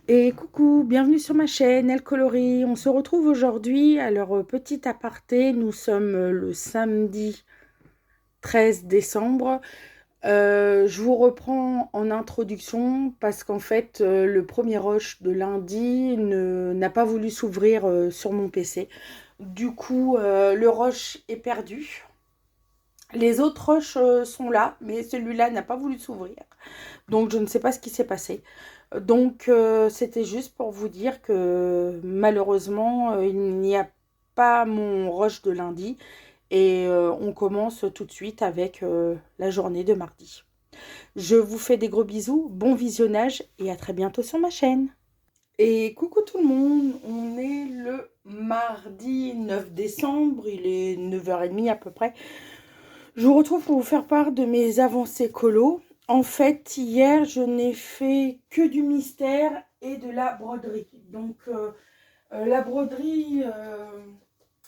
Et coucou, bienvenue sur ma chaîne Elle Colorie. On se retrouve aujourd'hui. Alors, petit aparté, nous sommes le samedi 13 décembre. Je vous reprends en introduction parce qu'en fait, le premier rush de lundi n'a pas voulu s'ouvrir sur mon PC. Du coup, le rush est perdu. Les autres rushs sont là, mais celui-là n'a pas voulu s'ouvrir. Donc, je ne sais pas ce qui s'est passé. Donc, c'était juste pour vous dire que malheureusement, il n'y a pas mon rush de lundi. Et on commence tout de suite avec la journée de mardi. Je vous fais des gros bisous, bon visionnage et à très bientôt sur ma chaîne. Et coucou tout le monde, on est le mardi 9 décembre, il est 9h30 à peu près. Je vous retrouve pour vous faire part de mes avancées colo. En fait, hier, je n'ai fait que du mystère et de la broderie. Donc, la broderie,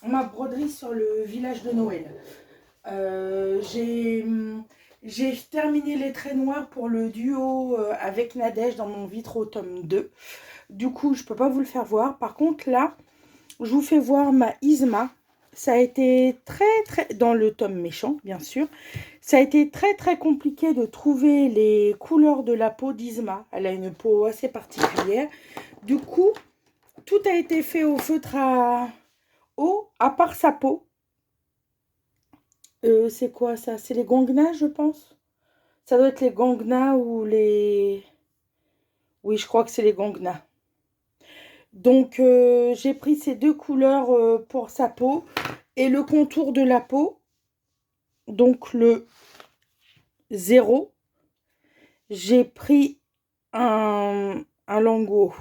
ma broderie sur le village de Noël. Euh, j'ai, j'ai terminé les traits noirs pour le duo avec Nadège dans mon Vitro tome 2. Du coup, je ne peux pas vous le faire voir. Par contre, là, je vous fais voir ma Isma. Ça a été très, dans le tome méchant, bien sûr. Ça a été très compliqué de trouver les couleurs de la peau d'Isma. Elle a une peau assez particulière. Du coup, tout a été fait au feutre à eau, à part sa peau. C'est quoi ça? C'est les gangnas, je pense. Ça doit être les gangnas ou les... Oui, je crois que c'est les gangnas. Donc, j'ai pris ces deux couleurs pour sa peau. Et le contour de la peau, donc le 0, j'ai pris un Lango.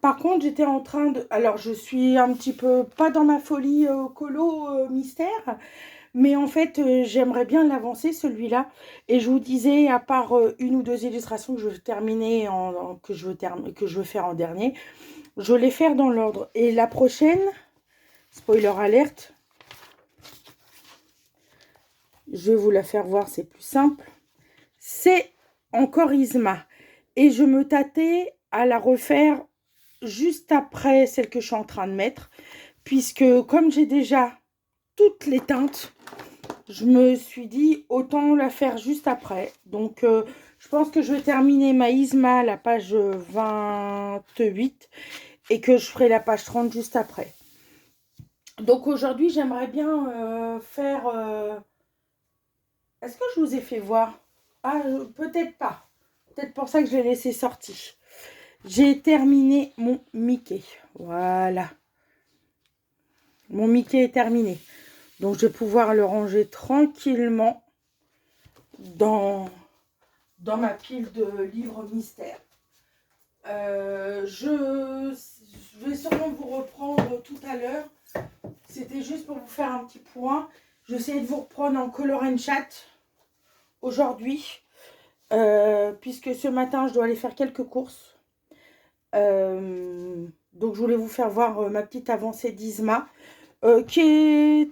Par contre, j'étais en train de... Alors, je suis un petit peu, pas dans ma folie colo mystère, mais en fait, j'aimerais bien l'avancer, celui-là. Et je vous disais, à part une ou deux illustrations que je veux terminer, que je veux faire en dernier, je vais les faire dans l'ordre. Et la prochaine, spoiler alerte, je vais vous la faire voir, c'est plus simple. C'est encore Isma. Et je me tâtais à la refaire juste après celle que je suis en train de mettre, puisque comme j'ai déjà toutes les teintes, je me suis dit autant la faire juste après. Donc je pense que je vais terminer ma Isma à la page 28 et que je ferai la page 30 juste après. Donc aujourd'hui j'aimerais bien faire... Est-ce que je vous ai fait voir? Ah, peut-être pas. Peut-être pour ça que je l'ai laissé sorti. J'ai terminé mon Mickey. Voilà. Mon Mickey est terminé. Donc, je vais pouvoir le ranger tranquillement dans ma pile de livres mystères. Je vais sûrement vous reprendre tout à l'heure. C'était juste pour vous faire un petit point. J'essaie de vous reprendre en color and chat aujourd'hui. Puisque ce matin, je dois aller faire quelques courses. Donc, je voulais vous faire voir ma petite avancée d'Isma. Qui est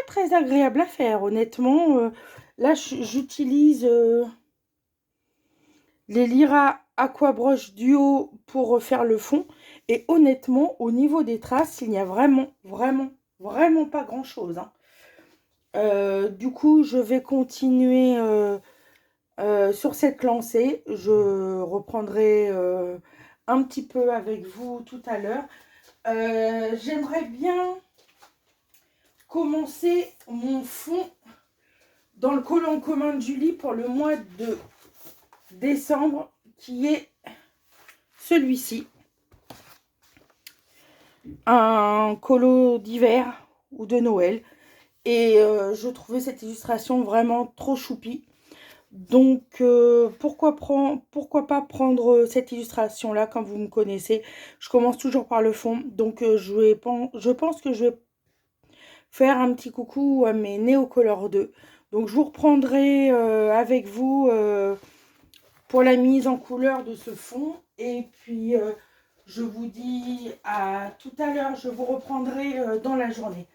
très agréable à faire, honnêtement. Là, j'utilise les Lyra Aquabrush Duo pour faire le fond. Et honnêtement, au niveau des traces, il n'y a vraiment pas grand-chose, hein. Du coup, je vais continuer sur cette lancée. Je reprendrai un petit peu avec vous tout à l'heure. J'aimerais bien commencer mon fond dans le collant commun de Julie pour le mois de décembre, qui est celui-ci. Un colo d'hiver ou de Noël. Et je trouvais cette illustration vraiment trop choupie. Donc, pourquoi pas prendre cette illustration-là, comme vous me connaissez. Je commence toujours par le fond. Donc, je pense que je vais faire un petit coucou à mes Néocolor 2. Donc, je vous reprendrai avec vous pour la mise en couleur de ce fond. Et puis, je vous dis à tout à l'heure. Je vous reprendrai dans la journée.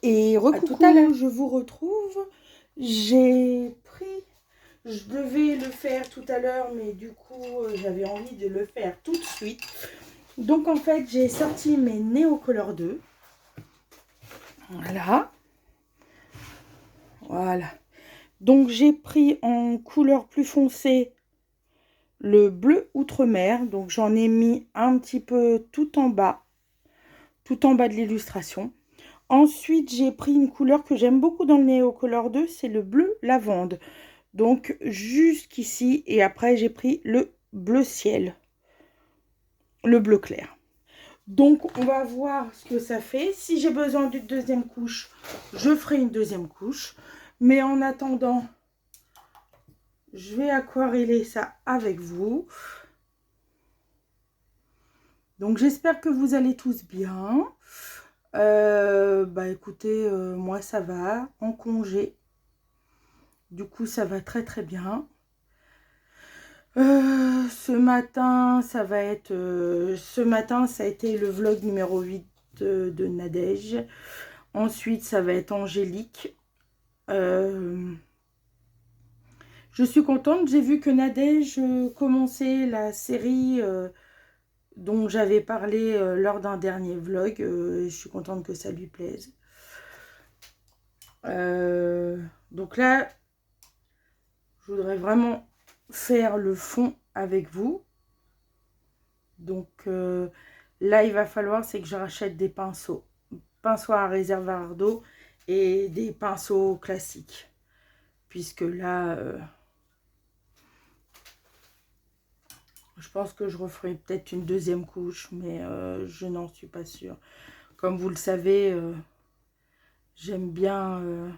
Et recoucou, je vous retrouve. J'ai pris Je devais le faire tout à l'heure, mais du coup, j'avais envie de le faire tout de suite. Donc, en fait, j'ai sorti mes Neocolor 2. Voilà. Voilà. Donc, j'ai pris en couleur plus foncée le bleu outre-mer. Donc, j'en ai mis un petit peu tout en bas de l'illustration. Ensuite, j'ai pris une couleur que j'aime beaucoup dans le Neocolor 2, c'est le bleu lavande. Donc, jusqu'ici, et après, j'ai pris le bleu ciel, le bleu clair. Donc, on va voir ce que ça fait. Si j'ai besoin d'une deuxième couche, je ferai une deuxième couche. Mais en attendant, je vais aquareller ça avec vous. Donc, j'espère que vous allez tous bien. Bah, écoutez, moi, ça va. En congé. Du coup, ça va très, très bien. Ce matin, ça va être... ce matin, ça a été le vlog numéro 8 de Nadège. Ensuite, ça va être Angélique. Je suis contente. J'ai vu que Nadège commençait la série dont j'avais parlé lors d'un dernier vlog. Je suis contente que ça lui plaise. Donc là, je voudrais vraiment faire le fond avec vous. Donc là, il va falloir, c'est que je rachète des pinceaux. Pinceaux à réservoir d'eau et des pinceaux classiques. Puisque là, je pense que je referai peut-être une deuxième couche, mais je n'en suis pas sûre. Comme vous le savez, j'aime bien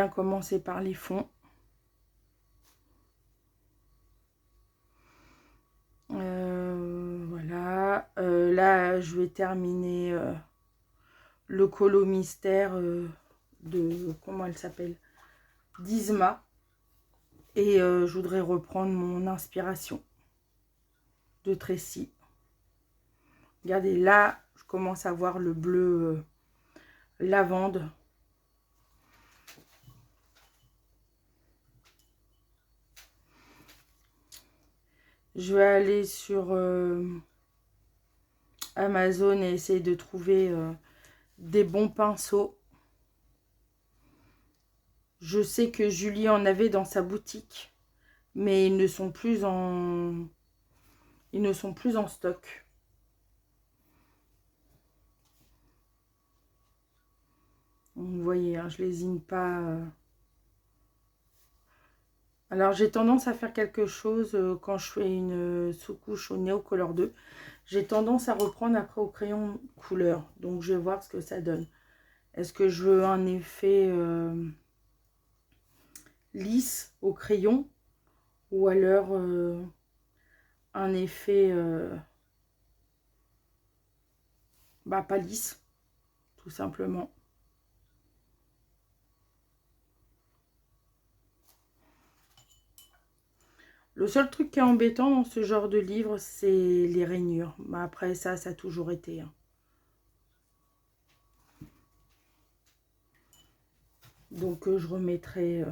commencer par les fonds. Voilà. Là, je vais terminer le colo mystère de... Comment elle s'appelle? d'Isma. Et je voudrais reprendre mon inspiration de Tracy. Regardez, là, je commence à voir le bleu lavande. Je vais aller sur Amazon et essayer de trouver des bons pinceaux. Je sais que Julie en avait dans sa boutique, mais ils ne sont plus en stock. Vous voyez, hein, je lésine pas. Alors, j'ai tendance à faire quelque chose quand je fais une sous-couche au Neocolor 2. J'ai tendance à reprendre après au crayon couleur. Donc, je vais voir ce que ça donne. Est-ce que je veux un effet lisse au crayon ou alors un effet bah, pas lisse, tout simplement. Le seul truc qui est embêtant dans ce genre de livre, c'est les rainures. Mais après, ça a toujours été. Hein. Donc, je remettrai...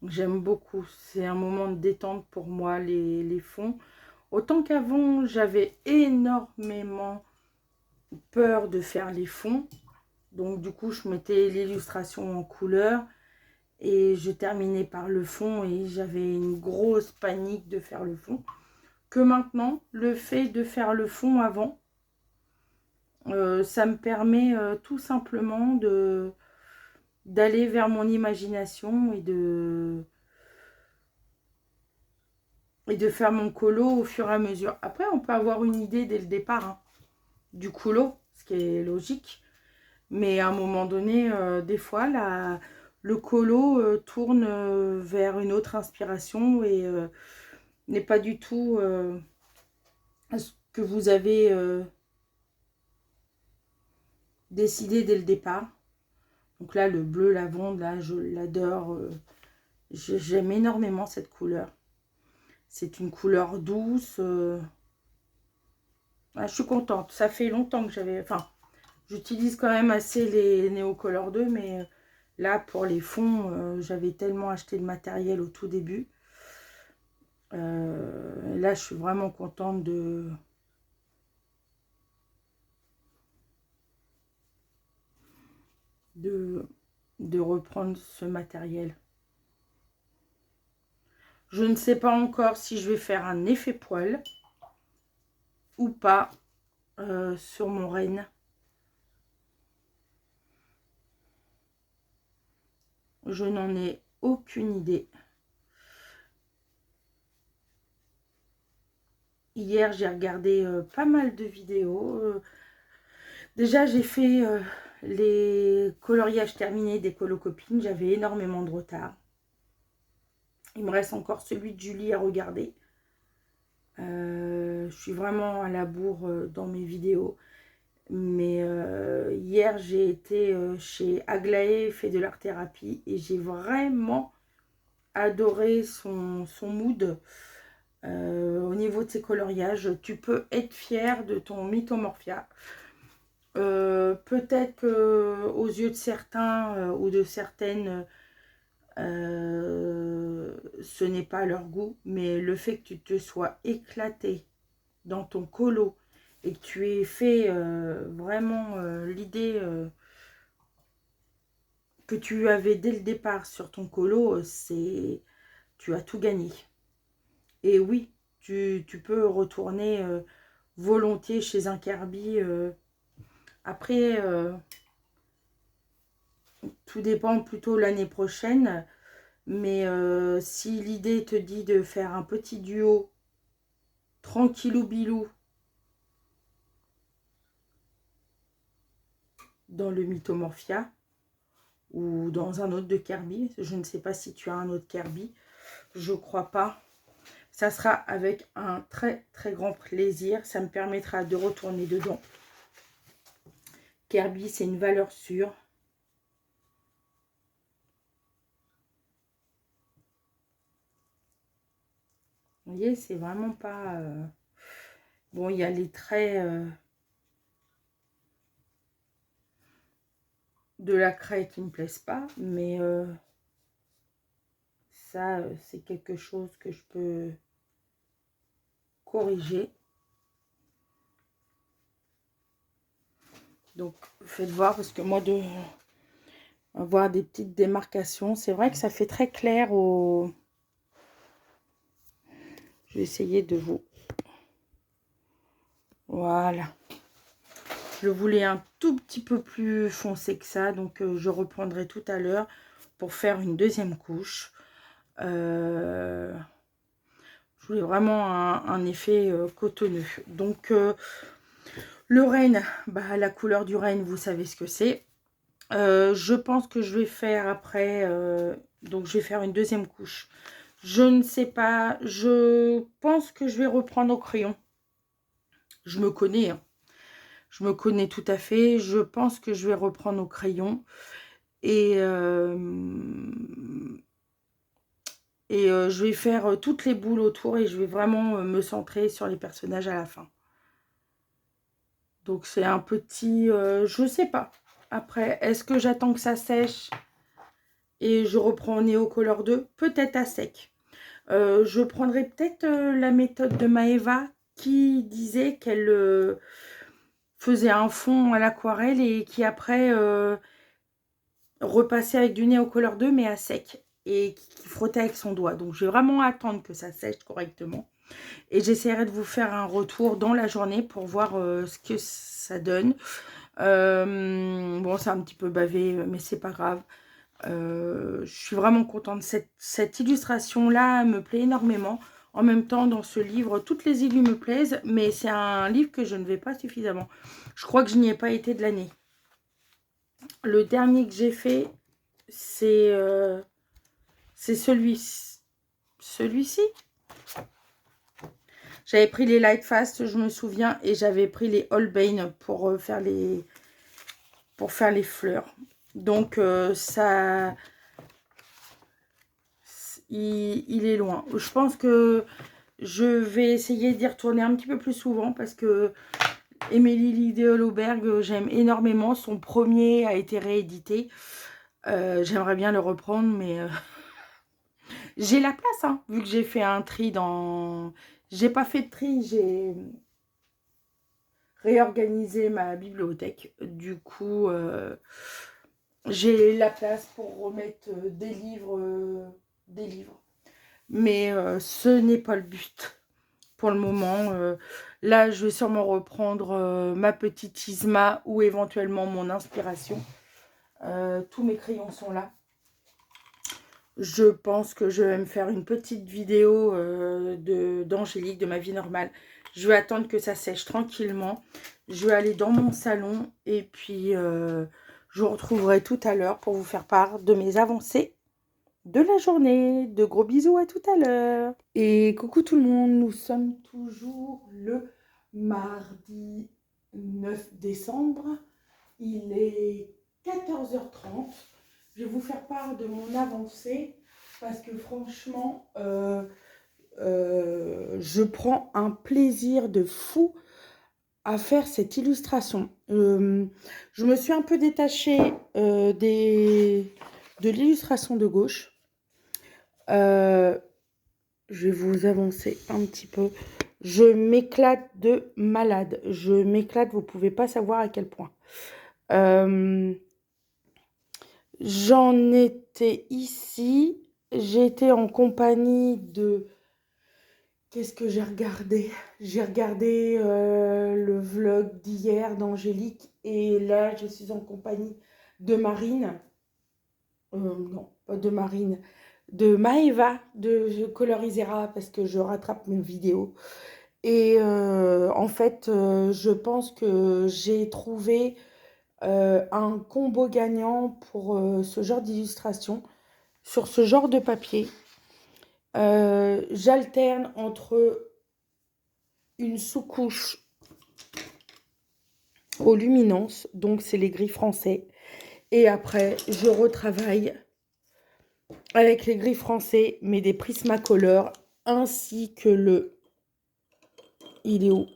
J'aime beaucoup. C'est un moment de détente pour moi, les fonds. Autant qu'avant, j'avais énormément peur de faire les fonds. Donc, du coup, je mettais l'illustration en couleur. Et je terminais par le fond. Et j'avais une grosse panique de faire le fond. Que maintenant, le fait de faire le fond avant, ça me permet tout simplement d'aller vers mon imagination et de faire mon colo au fur et à mesure. Après, on peut avoir une idée dès le départ hein, du colo, ce qui est logique. Mais à un moment donné, des fois, le colo tourne vers une autre inspiration et n'est pas du tout ce que vous avez décidé dès le départ. Donc là, le bleu lavande, là, je l'adore. J'aime énormément cette couleur. C'est une couleur douce. Ah, je suis contente. Ça fait longtemps que j'avais... Enfin, j'utilise quand même assez les Neocolor 2, mais là, pour les fonds, j'avais tellement acheté de matériel au tout début. Là, je suis vraiment contente de reprendre ce matériel. Je ne sais pas encore si je vais faire un effet poil ou pas sur mon renne. Je n'en ai aucune idée. Hier, j'ai regardé pas mal de vidéos. Déjà, j'ai fait les coloriages terminés des colocopines. J'avais énormément de retard. Il me reste encore celui de Julie à regarder. Je suis vraiment à la bourre dans mes vidéos. Mais hier, j'ai été chez Aglaé, fait de l'art-thérapie. Et j'ai vraiment adoré son mood. Au niveau de ses coloriages, tu peux être fier de ton Mythomorphia. Peut-être qu'aux yeux de certains ou de certaines, ce n'est pas leur goût, mais le fait que tu te sois éclaté dans ton colo et que tu aies fait vraiment l'idée que tu avais dès le départ sur ton colo, tu as tout gagné. Et oui, tu peux retourner volontiers chez un Kirby. Après, tout dépend plutôt l'année prochaine. Mais si l'idée te dit de faire un petit duo tranquillou bilou dans le Mythomorphia ou dans un autre de Kirby, je ne sais pas si tu as un autre Kirby, je crois pas. Ça sera avec un très très grand plaisir. Ça me permettra de retourner dedans. Kirby, c'est une valeur sûre. Vous voyez, c'est vraiment pas... Bon, il y a les traits de la craie qui ne me plaisent pas, mais ça, c'est quelque chose que je peux corriger. Donc, faites voir, parce que moi, de avoir des petites démarcations, c'est vrai que ça fait très clair au... Je vais essayer de vous... Voilà. Je le voulais un tout petit peu plus foncé que ça, donc je reprendrai tout à l'heure pour faire une deuxième couche. Je voulais vraiment un effet cotonneux. Donc, le renne, bah, la couleur du renne, vous savez ce que c'est. Je pense que je vais faire après, donc je vais faire une deuxième couche. Je ne sais pas, je pense que je vais reprendre au crayon. Je me connais, hein. Je me connais tout à fait. Je pense que je vais reprendre au crayon. Et je vais faire toutes les boules autour et je vais vraiment me centrer sur les personnages à la fin. Donc c'est un petit... je sais pas. Après, est-ce que j'attends que ça sèche et je reprends Neocolor 2? Peut-être à sec. Je prendrai peut-être la méthode de Maeva qui disait qu'elle faisait un fond à l'aquarelle et qui après repassait avec du Neocolor 2 mais à sec et qui frottait avec son doigt. Donc je vais vraiment attendre que ça sèche correctement et j'essaierai de vous faire un retour dans la journée pour voir ce que ça donne. Bon, c'est un petit peu bavé mais c'est pas grave. Je suis vraiment contente. Cette illustration-là me plaît énormément. En même temps, dans ce livre, toutes les illus me plaisent, mais c'est un livre que je ne vais pas suffisamment. Je crois que je n'y ai pas été de l'année. Le dernier que j'ai fait, c'est celui-ci. J'avais pris les Light Fast, je me souviens, et j'avais pris les Holbein pour faire les fleurs. Donc, il est loin. Je pense que je vais essayer d'y retourner un petit peu plus souvent parce que Émilie Lidl-Auberg, j'aime énormément. Son premier a été réédité. J'aimerais bien le reprendre, mais j'ai la place, hein, vu que j'ai fait un tri dans... J'ai pas fait de tri, j'ai réorganisé ma bibliothèque. Du coup, j'ai la place pour remettre des livres. Mais ce n'est pas le but pour le moment. Là, je vais sûrement reprendre ma petite Isma ou éventuellement mon inspiration. Tous mes crayons sont là. Je pense que je vais me faire une petite vidéo d'Angélique, de ma vie normale. Je vais attendre que ça sèche tranquillement. Je vais aller dans mon salon et puis je vous retrouverai tout à l'heure pour vous faire part de mes avancées de la journée. De gros bisous, à tout à l'heure. Et coucou tout le monde, nous sommes toujours le mardi 9 décembre. Il est 14h30. Je vais vous faire part de mon avancée parce que franchement, je prends un plaisir de fou à faire cette illustration. Je me suis un peu détachée de l'illustration de gauche. Je vais vous avancer un petit peu. Je m'éclate de malade. Je m'éclate, vous ne pouvez pas savoir à quel point. J'en étais ici. J'étais en compagnie de... Qu'est-ce que j'ai regardé? J'ai regardé le vlog d'hier d'Angélique. Et là, je suis en compagnie de Marine. Non, pas de Marine. De Maëva de Colorisera parce que je rattrape mes vidéos. Et en fait, je pense que j'ai trouvé un combo gagnant pour ce genre d'illustration, sur ce genre de papier. J'alterne entre une sous-couche aux luminances, donc c'est les gris français, et après je retravaille avec les gris français, mais des Prismacolor, ainsi que il est où?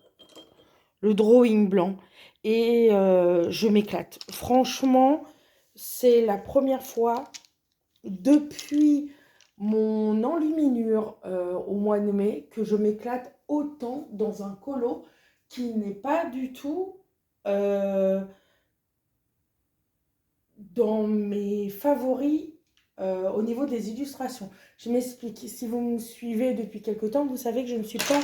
Le drawing blanc. Et je m'éclate. Franchement, c'est la première fois depuis mon enluminure au mois de mai que je m'éclate autant dans un colo qui n'est pas du tout dans mes favoris au niveau des illustrations. Je m'explique. Si vous me suivez depuis quelque temps, vous savez que je ne suis pas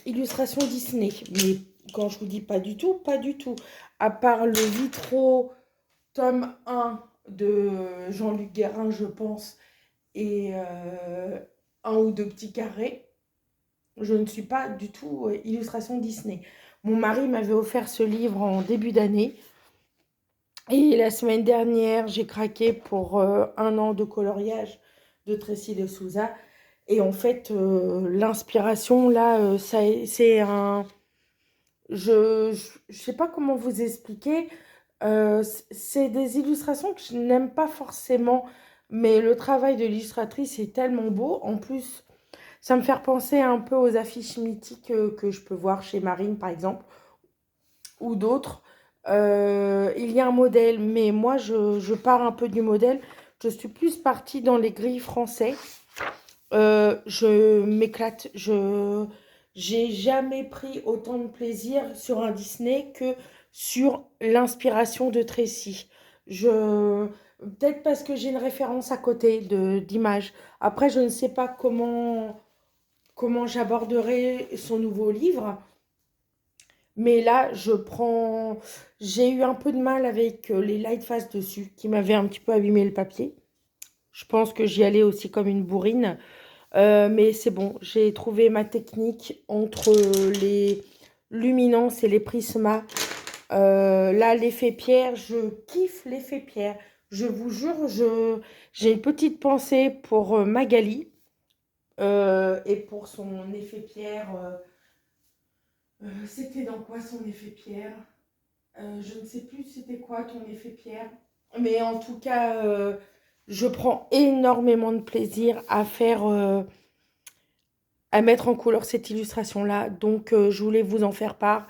illustration Disney. Mais quand je vous dis pas du tout, pas du tout. À part le Vitro tome 1 de Jean-Luc Guérin, je pense, et un ou deux petits carrés, je ne suis pas du tout illustration Disney. Mon mari m'avait offert ce livre en début d'année. Et la semaine dernière, j'ai craqué pour 1 an de coloriage de Tracy de Souza. Et en fait, l'inspiration, là, c'est un... Je ne sais pas comment vous expliquer. C'est des illustrations que je n'aime pas forcément. Mais le travail de l'illustratrice est tellement beau. En plus, ça me fait penser un peu aux affiches mythiques que je peux voir chez Marine, par exemple, ou d'autres. Il y a un modèle, mais moi, je pars un peu du modèle. Je suis plus partie dans les grilles français. Je m'éclate. J'ai jamais pris autant de plaisir sur un Disney que sur l'inspiration de Tracy. Peut-être parce que j'ai une référence à côté d'image. Après, je ne sais pas comment j'aborderai son nouveau livre. Mais là, j'ai eu un peu de mal avec les lightface dessus, qui m'avaient un petit peu abîmé le papier. Je pense que j'y allais aussi comme une bourrine. Mais c'est bon, j'ai trouvé ma technique entre les luminances et les prismas. Là, l'effet pierre, je kiffe l'effet pierre. Je vous jure, j'ai une petite pensée pour Magali et pour son effet pierre. C'était dans quoi son effet pierre? Je ne sais plus c'était quoi ton effet pierre. Mais en tout cas, je prends énormément de plaisir à faire à mettre en couleur cette illustration-là. Donc, je voulais vous en faire part.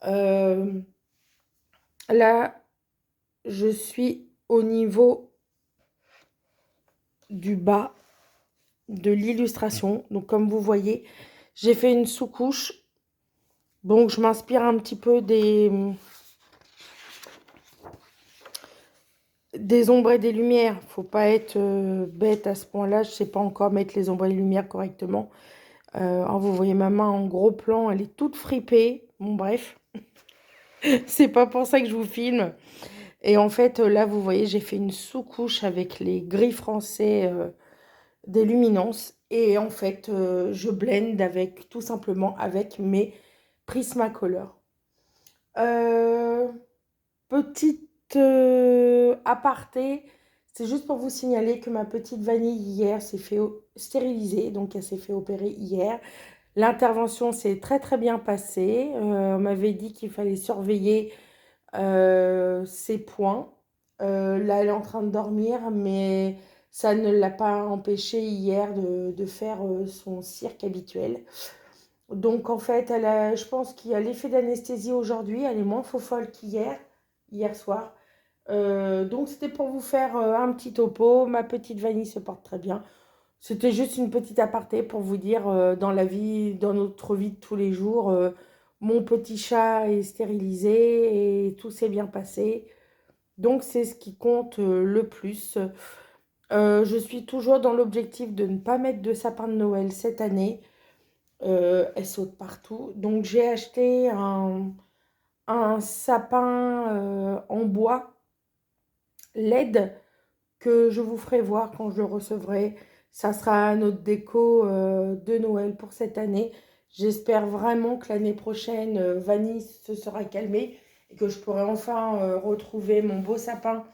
Euh, Là, je suis au niveau du bas de l'illustration. Donc, comme vous voyez, j'ai fait une sous-couche. Donc, je m'inspire un petit peu des ombres et des lumières. Faut pas être bête à ce point-là. Je sais pas encore mettre les ombres et les lumières correctement. Vous voyez ma main en gros plan, elle est toute fripée. Bon, bref, c'est pas pour ça que je vous filme. Et en fait, là, vous voyez, j'ai fait une sous-couche avec les gris français des luminances. Et en fait, je blende avec, tout simplement avec mes Prismacolor. Euh, Petite aparté, c'est juste pour vous signaler que ma petite vanille hier s'est fait stériliser, donc elle s'est fait opérer hier. L'intervention s'est très très bien passée. On m'avait dit qu'il fallait surveiller ses points. Là, elle est en train de dormir, mais ça ne l'a pas empêché hier de faire son cirque habituel. Donc en fait, je pense qu'il y a l'effet d'anesthésie aujourd'hui. Elle est moins folle qu'hier, hier soir. Donc c'était pour vous faire un petit topo. Ma petite vanille se porte très bien. C'était juste une petite aparté pour vous dire dans la vie, dans notre vie de tous les jours, mon petit chat est stérilisé et tout s'est bien passé. Donc c'est ce qui compte le plus. Je suis toujours dans l'objectif de ne pas mettre de sapin de Noël cette année. Elle saute partout. Donc j'ai acheté un sapin en bois LED que je vous ferai voir quand je le recevrai. Ça sera notre déco de Noël pour cette année. J'espère vraiment que l'année prochaine, Vanille se sera calmée et que je pourrai enfin retrouver mon beau sapin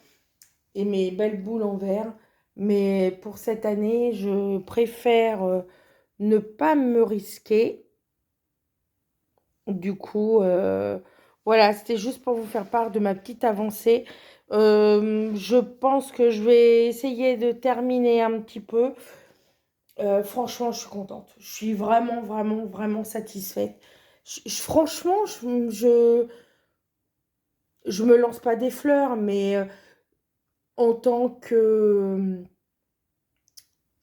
et mes belles boules en verre. Mais pour cette année, je préfère ne pas me risquer. Du coup, voilà, c'était juste pour vous faire part de ma petite avancée. Je pense que je vais essayer de terminer un petit peu. Franchement, je suis contente. Je suis vraiment, vraiment, vraiment satisfaite. Franchement, je me lance pas des fleurs, mais en tant que...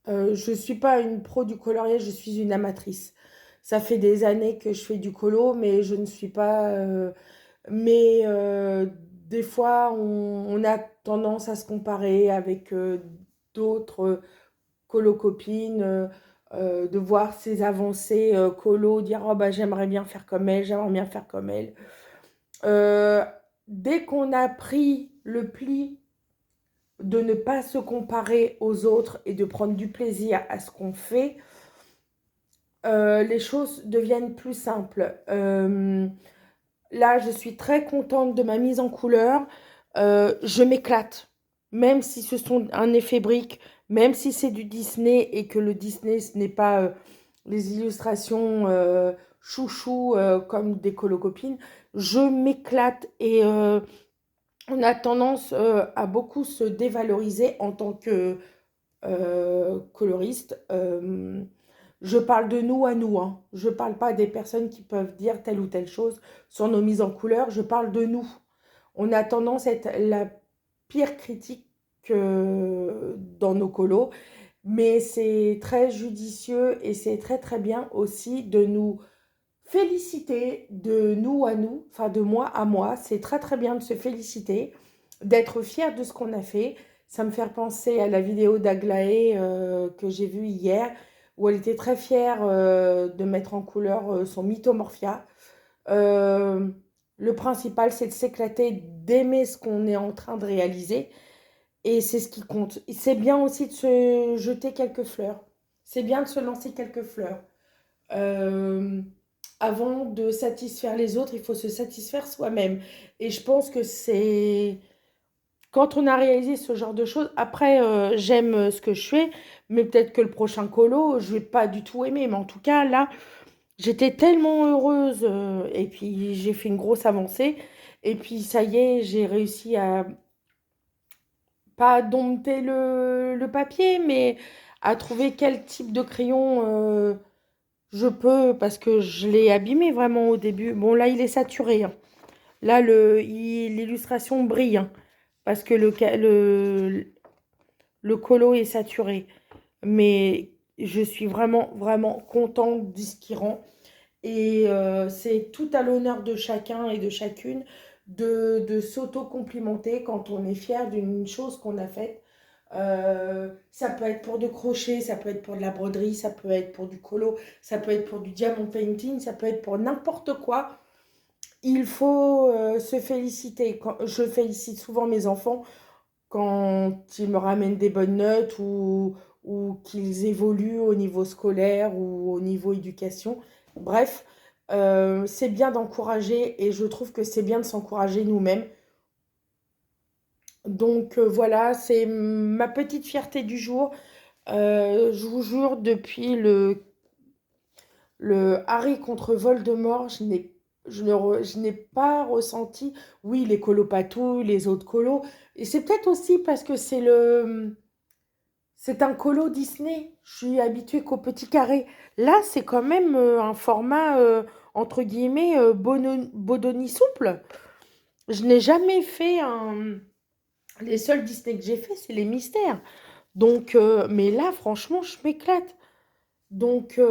je suis pas une pro du coloriage, je suis une amatrice. Ça fait des années que je fais du colo, mais je ne suis pas... mais des fois, on a tendance à se comparer avec d'autres colo-copines, de voir ses avancées colo, dire oh, bah, j'aimerais bien faire comme elle, j'aimerais bien faire comme elle. Euh, Dès qu'on a pris le pli de ne pas se comparer aux autres et de prendre du plaisir à ce qu'on fait, les choses deviennent plus simples. Là, je suis très contente de ma mise en couleur. Je m'éclate, même si ce sont un effet brique, même si c'est du Disney et que le Disney, ce n'est pas les illustrations chouchou comme des colocopines. Je m'éclate et on a tendance à beaucoup se dévaloriser en tant que coloriste. Je parle de nous à nous, hein. Je ne parle pas des personnes qui peuvent dire telle ou telle chose sur nos mises en couleur. Je parle de nous. On a tendance à être la pire critique dans nos colos, mais c'est très judicieux et c'est très très bien aussi de nous féliciter de nous à nous, enfin de moi à moi. C'est très très bien de se féliciter, d'être fier de ce qu'on a fait. Ça me fait penser à la vidéo d'Aglaé que j'ai vue hier, où elle était très fière de mettre en couleur son Mythomorphia. Euh, le principal, c'est de s'éclater, d'aimer ce qu'on est en train de réaliser. Et c'est ce qui compte. C'est bien aussi de se jeter quelques fleurs. C'est bien de se lancer quelques fleurs. Euh, Avant de satisfaire les autres, il faut se satisfaire soi-même. Et je pense que c'est quand on a réalisé ce genre de choses, après, j'aime ce que je fais, mais peut-être que le prochain colo, je vais pas du tout aimer. Mais en tout cas, là, j'étais tellement heureuse. Et puis, j'ai fait une grosse avancée. Et puis, ça y est, j'ai réussi à pas dompter le papier, mais à trouver quel type de crayon Je peux, parce que je l'ai abîmé vraiment au début. Bon, là, il est saturé, hein. Là, l'illustration brille, hein, parce que le colo est saturé. Mais je suis vraiment, vraiment contente de ce qui rend. Et c'est tout à l'honneur de chacun et de chacune de s'auto-complimenter quand on est fier d'une chose qu'on a faite. Ça peut être pour de crochet, ça peut être pour de la broderie, ça peut être pour du colo, ça peut être pour du diamond painting, ça peut être pour n'importe quoi. Il faut se féliciter. Je félicite souvent mes enfants quand ils me ramènent des bonnes notes ou qu'ils évoluent au niveau scolaire ou au niveau éducation. Bref, c'est bien d'encourager et je trouve que c'est bien de s'encourager nous-mêmes. Donc voilà, c'est ma petite fierté du jour. Je vous jure, depuis le Harry contre Voldemort, je n'ai pas ressenti, oui, les colopatouilles, les autres colos. Et c'est peut-être aussi parce que c'est un colo Disney. Je suis habituée qu'au petit carré. Là, c'est quand même un format, entre guillemets, Bodoni souple. Je n'ai jamais fait un... Les seuls Disney que j'ai fait, c'est les mystères. Donc, mais là, franchement, je m'éclate. Donc,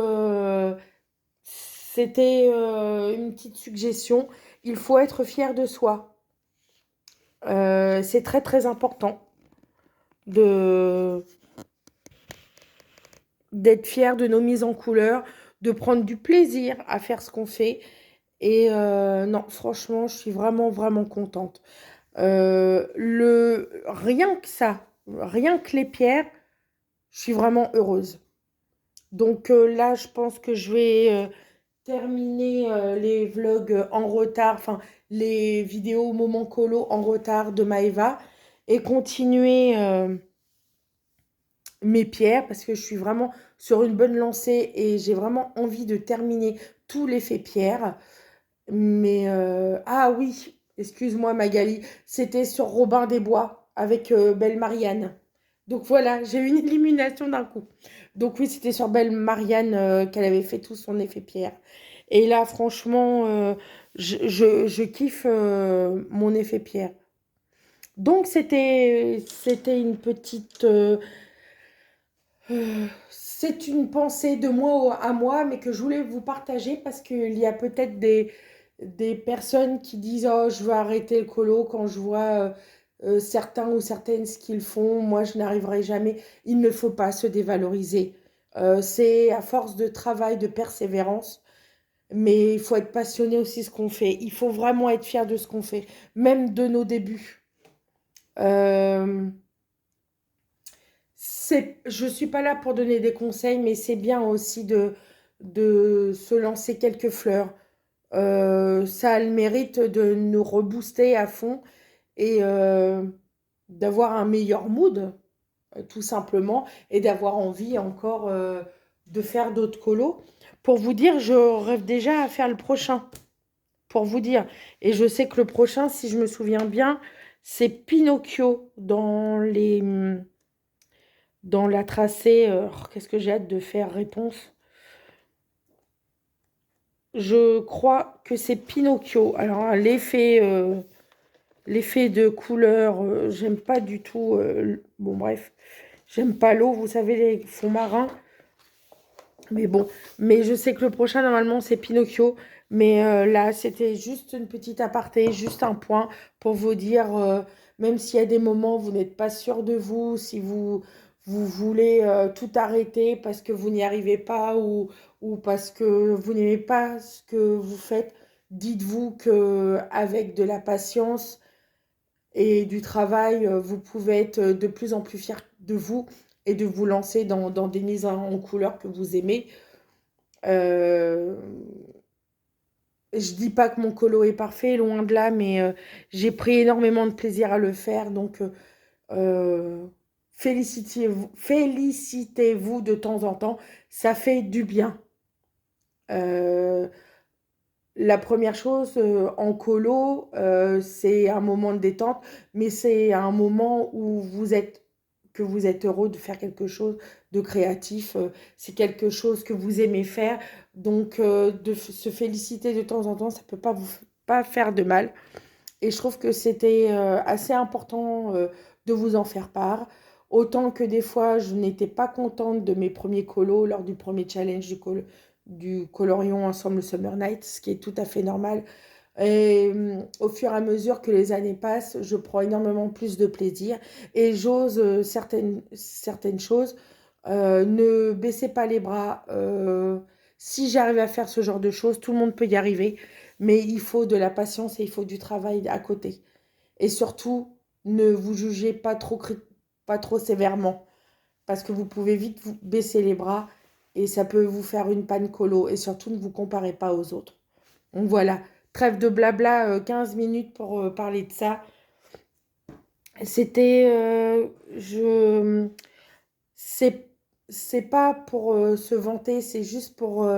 c'était une petite suggestion. Il faut être fier de soi. C'est très, très important de d'être fier de nos mises en couleur, de prendre du plaisir à faire ce qu'on fait. Et non, franchement, je suis vraiment, vraiment contente. Rien que ça, rien que les pierres, je suis vraiment heureuse. Donc là, je pense que je vais terminer les vlogs en retard, enfin les vidéos moment colo en retard de Maëva et continuer mes pierres parce que je suis vraiment sur une bonne lancée et j'ai vraiment envie de terminer tout l'effet pierre. Mais ah oui, excuse-moi Magali, c'était sur Robin des Bois avec Belle Marianne. Donc voilà, j'ai eu une élimination d'un coup. Donc oui, c'était sur Belle Marianne qu'elle avait fait tout son effet pierre. Et là, franchement, je kiffe mon effet pierre. Donc c'était une petite c'est une pensée de moi à moi, mais que je voulais vous partager parce qu'il y a peut-être des personnes qui disent oh, je veux arrêter le colo quand je vois certains ou certaines ce qu'ils font. Moi, je n'arriverai jamais. Il ne faut pas se dévaloriser. C'est à force de travail, de persévérance, mais il faut être passionné aussi ce qu'on fait. Il faut vraiment être fier de ce qu'on fait, même de nos débuts. Euh, je ne suis pas là pour donner des conseils, mais c'est bien aussi de se lancer quelques fleurs. Ça a le mérite de nous rebooster à fond et d'avoir un meilleur mood, tout simplement, et d'avoir envie encore de faire d'autres colos. Pour vous dire, je rêve déjà à faire le prochain, pour vous dire. Et je sais que le prochain, si je me souviens bien, c'est Pinocchio dans la tracée. Qu'est-ce que j'ai hâte de faire? Réponse. Je crois que c'est Pinocchio. Alors, l'effet de couleur, j'aime pas du tout. Bon, bref, j'aime pas l'eau, vous savez, les fonds marins. Mais bon, mais je sais que le prochain, normalement, c'est Pinocchio. Mais là, c'était juste une petite aparté, juste un point pour vous dire, même s'il y a des moments où vous n'êtes pas sûr de vous, si vous voulez tout arrêter parce que vous n'y arrivez pas ou parce que vous n'aimez pas ce que vous faites, dites-vous que avec de la patience et du travail, vous pouvez être de plus en plus fier de vous et de vous lancer dans des mises en couleur que vous aimez. Euh, je dis pas que mon colo est parfait, loin de là, mais j'ai pris énormément de plaisir à le faire. Donc, félicitez-vous de temps en temps. Ça fait du bien. Euh, la première chose en colo, c'est un moment de détente, mais c'est un moment où que vous êtes heureux de faire quelque chose, de créatif. C'est quelque chose que vous aimez faire. Donc, de se féliciter de temps en temps, ça ne peut pas faire de mal. Et je trouve que c'était assez important de vous en faire part. Autant que des fois, je n'étais pas contente de mes premiers colos lors du premier challenge du Colorion Ensemble Summer Night, ce qui est tout à fait normal. Et au fur et à mesure que les années passent, je prends énormément plus de plaisir et j'ose certaines choses. Ne baissez pas les bras. Si j'arrive à faire ce genre de choses, tout le monde peut y arriver, mais il faut de la patience et il faut du travail à côté. Et surtout, ne vous jugez pas trop sévèrement parce que vous pouvez vite vous baisser les bras et ça peut vous faire une panne colo. Et surtout, ne vous comparez pas aux autres. Donc voilà, trêve de blabla, 15 minutes pour parler de ça. C'était, c'est, c'est pas pour se vanter, c'est juste pour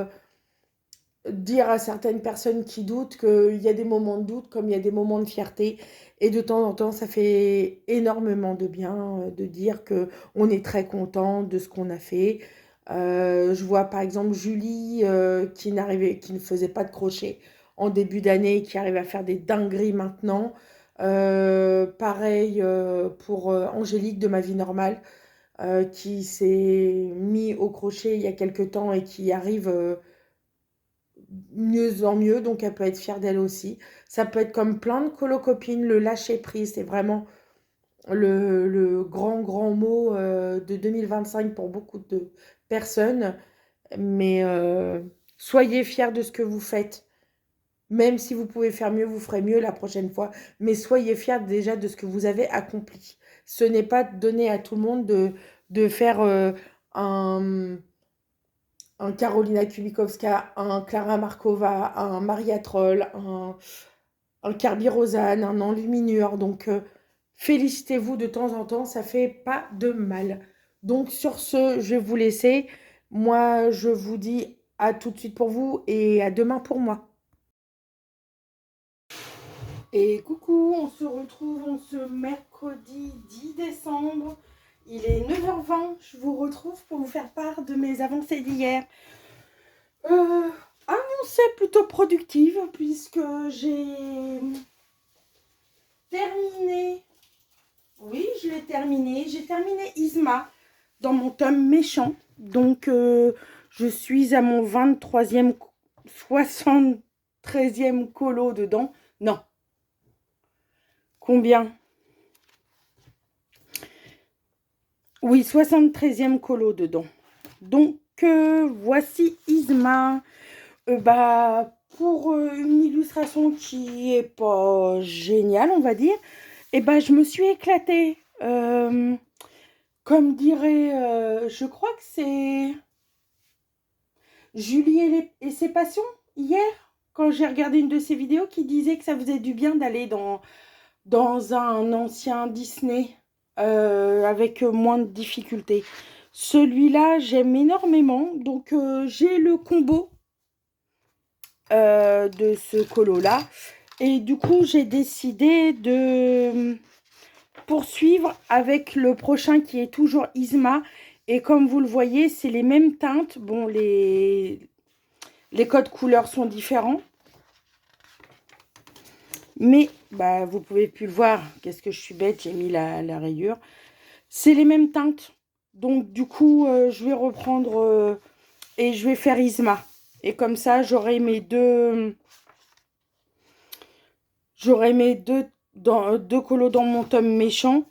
dire à certaines personnes qui doutent qu'il y a des moments de doute comme il y a des moments de fierté. Et de temps en temps, ça fait énormément de bien de dire que on est très content de ce qu'on a fait. Je vois par exemple Julie qui ne faisait pas de crochet en début d'année, qui arrive à faire des dingueries maintenant. Pareil pour Angélique de Ma Vie Normale, qui s'est mis au crochet il y a quelque temps et qui arrive mieux en mieux, donc elle peut être fière d'elle aussi. Ça peut être comme plein de colocopines, le lâcher prise, c'est vraiment le grand mot de 2025 pour beaucoup de personnes. Mais soyez fiers de ce que vous faites. Même si vous pouvez faire mieux, vous ferez mieux la prochaine fois. Mais soyez fiers déjà de ce que vous avez accompli. Ce n'est pas donné à tout le monde de faire un Karolina Kubikowska, un Clara Markova, un Maria Troll, un Kirby Rosanne, un Enluminure. Donc, félicitez-vous de temps en temps, ça fait pas de mal. Donc, sur ce, je vais vous laisser. Moi, je vous dis à tout de suite pour vous et à demain pour moi. Et coucou, on se retrouve ce mercredi 10 décembre. Il est 9h20. Je vous retrouve pour vous faire part de mes avancées d'hier. Avancée plutôt productive puisque j'ai terminé. Oui, je l'ai terminé. J'ai terminé Isma dans mon tome méchant. Donc, je suis à mon 23e, 73e colo dedans. Non. Combien? Oui, 73e colo dedans. Donc, voici Isma. Pour une illustration qui est pas géniale, on va dire, je me suis éclatée. Comme dirait, je crois que c'est Julie et ses passions, hier, quand j'ai regardé une de ses vidéos, qui disait que ça faisait du bien d'aller dans un ancien Disney avec moins de difficultés. Celui-là, j'aime énormément. Donc, j'ai le combo de ce colo-là. Et du coup, j'ai décidé de poursuivre avec le prochain qui est toujours Isma. Et comme vous le voyez, c'est les mêmes teintes. Bon, les codes couleurs sont différents. Mais, vous pouvez plus le voir. Qu'est-ce que je suis bête, j'ai mis la rayure. C'est les mêmes teintes. Donc, du coup, je vais reprendre et je vais faire Isma. Et comme ça, j'aurai mes deux colos dans mon tome méchant.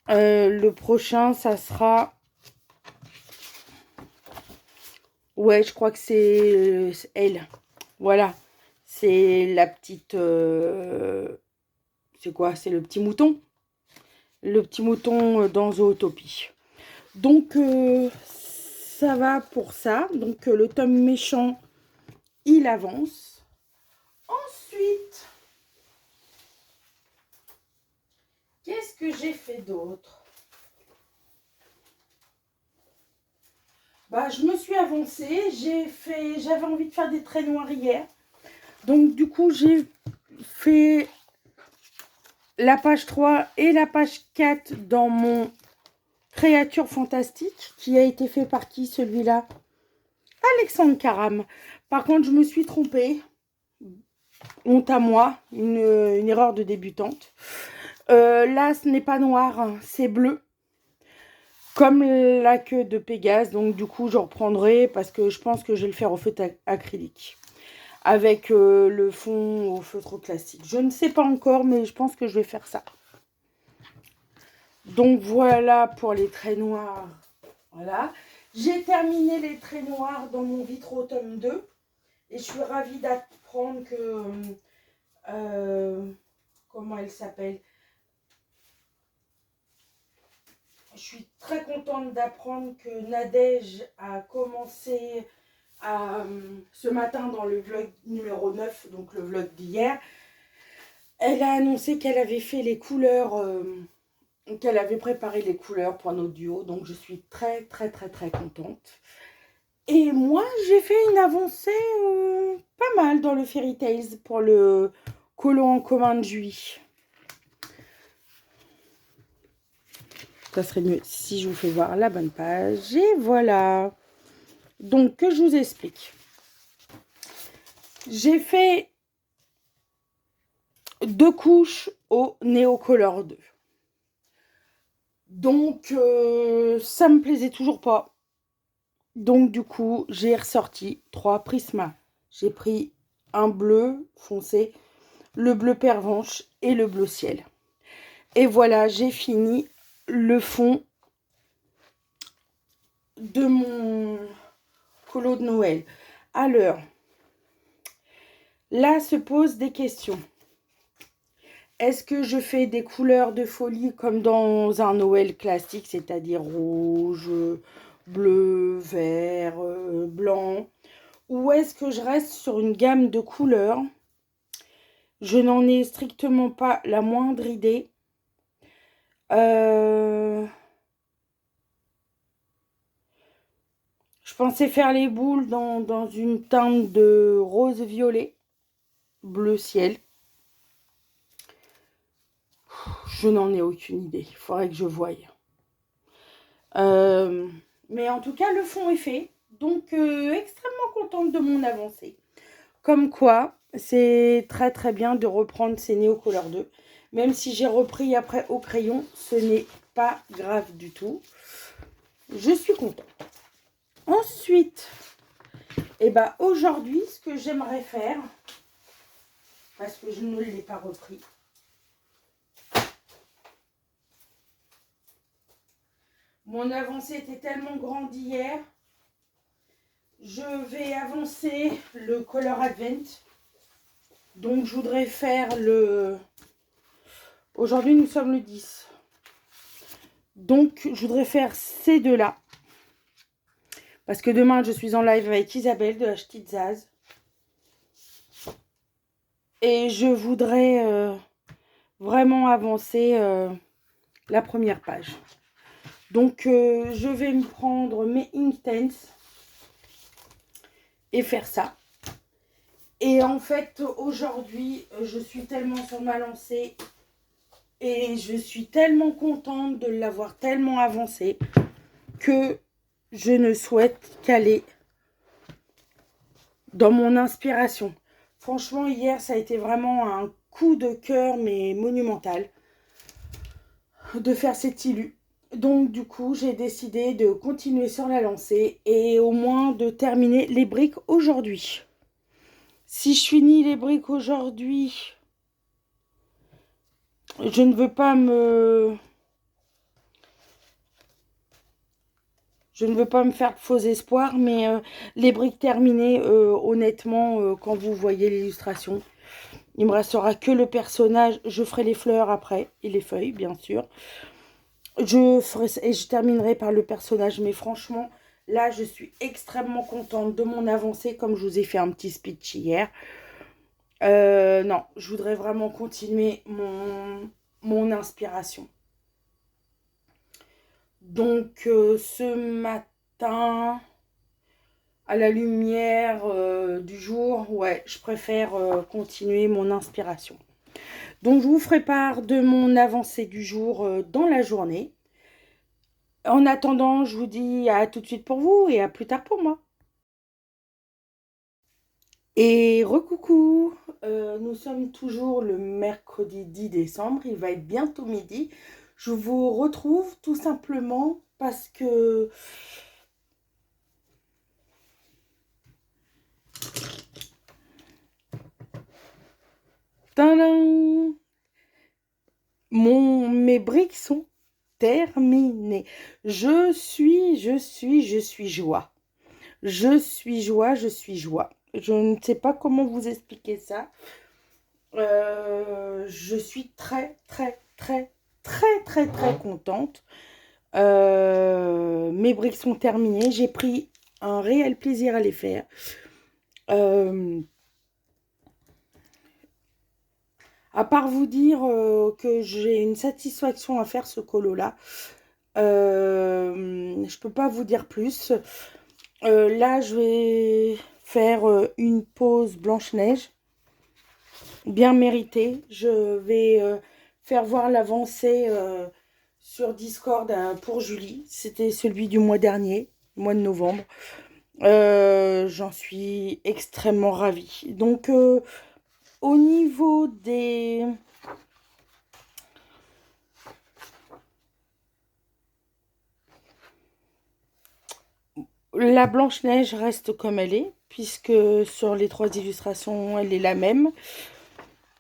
Le prochain, ça sera... Ouais, je crois que c'est elle. Voilà. C'est la petite... c'est quoi? C'est le petit mouton. Le petit mouton dans Zootopie. Donc, ça va pour ça. Donc, le tome méchant, il avance. Ensuite, qu'est-ce que j'ai fait d'autre? Je me suis avancée. J'avais envie de faire des traits noirs hier. Donc, du coup, j'ai fait la page 3 et la page 4 dans mon Créature fantastique qui a été fait par qui celui-là? Alexandre Caram. Par contre, je me suis trompée. Honte à moi, une erreur de débutante. Là, ce n'est pas noir, hein, c'est bleu. Comme la queue de Pégase. Donc, du coup, je reprendrai parce que je pense que je vais le faire au feutre acrylique. Avec le fond au feutre classique. Je ne sais pas encore, mais je pense que je vais faire ça. Donc, voilà pour les traits noirs. Voilà. J'ai terminé les traits noirs dans mon Vitro tome 2. Et je suis ravie d'apprendre que... comment elle s'appelle? Je suis très contente d'apprendre que Nadège a commencé ce matin dans le vlog numéro 9, donc le vlog d'hier. Elle a annoncé qu'elle avait fait les couleurs, qu'elle avait préparé les couleurs pour notre duo. Donc je suis très contente. Et moi, j'ai fait une avancée pas mal dans le Fairy Tales pour le colo en commun de Julie. Ça serait mieux si je vous fais voir la bonne page. Et voilà. Donc, que je vous explique. J'ai fait 2 couches au Neocolor 2. Donc, ça me plaisait toujours pas. Donc, du coup, j'ai ressorti 3 Prisma. J'ai pris un bleu foncé, le bleu pervenche et le bleu ciel. Et voilà, j'ai fini le fond de mon colo de Noël. Alors, là se posent des questions. Est-ce que je fais des couleurs de folie comme dans un Noël classique, c'est-à-dire rouge, bleu, vert, blanc? Ou est-ce que je reste sur une gamme de couleurs? Je n'en ai strictement pas la moindre idée. Je pensais faire les boules dans une teinte de rose-violet, bleu ciel. Je n'en ai aucune idée. Il faudrait que je voie. Mais en tout cas, le fond est fait. Donc, extrêmement contente de mon avancée. Comme quoi, c'est très bien de reprendre ces Neocolor 2. Même si j'ai repris après au crayon, ce n'est pas grave du tout. Je suis contente. Ensuite, aujourd'hui, ce que j'aimerais faire, parce que je ne l'ai pas repris, mon avancée était tellement grande hier. Je vais avancer le Color Advent. Donc, je voudrais faire le... Aujourd'hui, nous sommes le 10. Donc, je voudrais faire ces deux-là. Parce que demain, je suis en live avec Isabelle de la Petite Zaz. Et je voudrais vraiment avancer la première page. Donc, je vais me prendre mes Inktense et faire ça. Et en fait, aujourd'hui, je suis tellement sur ma lancée et je suis tellement contente de l'avoir tellement avancé que je ne souhaite qu'aller dans mon inspiration. Franchement, hier, ça a été vraiment un coup de cœur, mais monumental, de faire cet illu. Donc, du coup, j'ai décidé de continuer sur la lancée et au moins de terminer les briques aujourd'hui. Si je finis les briques aujourd'hui, je ne veux pas me... Je ne veux pas me faire de faux espoirs, mais les briques terminées, honnêtement, quand vous voyez l'illustration, il me restera que le personnage. Je ferai les fleurs après, et les feuilles, bien sûr. Je terminerai par le personnage, mais franchement, là, je suis extrêmement contente de mon avancée, comme je vous ai fait un petit speech hier. Non, je voudrais vraiment continuer mon inspiration. Donc, ce matin, à la lumière du jour, ouais, je préfère continuer mon inspiration. Donc, je vous ferai part de mon avancée du jour dans la journée. En attendant, je vous dis à tout de suite pour vous et à plus tard pour moi. Et recoucou, nous sommes toujours le mercredi 10 décembre, il va être bientôt midi. Je vous retrouve tout simplement parce que tadam, mes briques sont terminées. Je suis joie. Je suis joie, je suis joie. Je ne sais pas comment vous expliquer ça. Je suis très, très, très, très, très, très contente. Mes briques sont terminées. J'ai pris un réel plaisir à les faire. Euh, à part vous dire que j'ai une satisfaction à faire ce colo-là. Je peux pas vous dire plus. Là, je vais faire une pause Blanche-Neige. Bien méritée. Je vais faire voir l'avancée sur Discord pour Julie. C'était celui du mois dernier, mois de novembre. J'en suis extrêmement ravie. Donc, au niveau des... La Blanche-Neige reste comme elle est, puisque sur les 3 illustrations, elle est la même.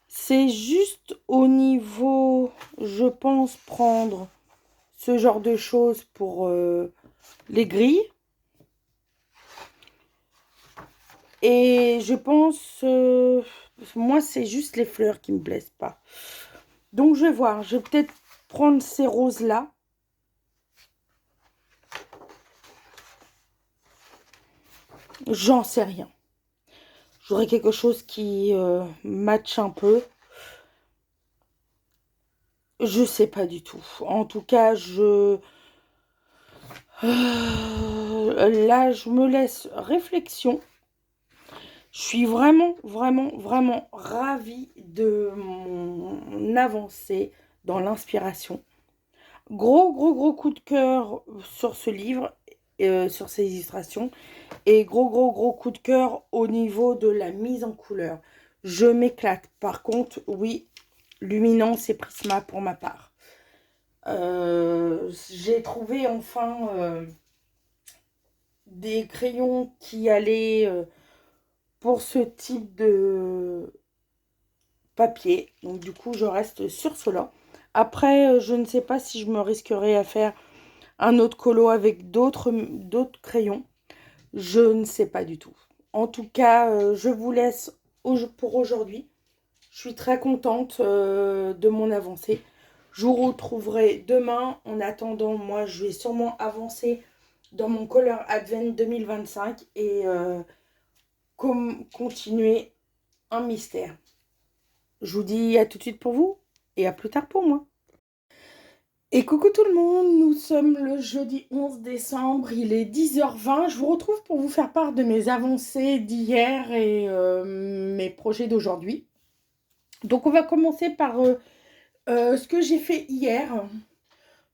C'est juste au niveau, je pense, prendre ce genre de choses pour les grilles. Et je pense, moi, c'est juste les fleurs qui me plaisent pas. Donc, je vais voir. Je vais peut-être prendre ces roses-là. J'en sais rien. J'aurais quelque chose qui matche un peu. Je sais pas du tout. En tout cas, là, je me laisse réflexion. Je suis vraiment, vraiment, vraiment ravie de mon avancée dans l'inspiration. Gros, gros, gros coup de cœur sur ce livre, sur ces illustrations. Et gros, gros, gros coup de cœur au niveau de la mise en couleur. Je m'éclate. Par contre, oui, Luminance et Prisma pour ma part. J'ai trouvé enfin des crayons qui allaient pour ce type de papier. Donc du coup, je reste sur cela. Après, je ne sais pas si je me risquerai à faire un autre colo avec d'autres crayons. Je ne sais pas du tout. En tout cas, je vous laisse pour aujourd'hui. Je suis très contente de mon avancée. Je vous retrouverai demain. En attendant, moi, je vais sûrement avancer dans mon Color Advent 2025 et continuer un mystère. Je vous dis à tout de suite pour vous et à plus tard pour moi. Et coucou tout le monde, nous sommes le jeudi 11 décembre, il est 10h20. Je vous retrouve pour vous faire part de mes avancées d'hier et mes projets d'aujourd'hui. Donc on va commencer par ce que j'ai fait hier.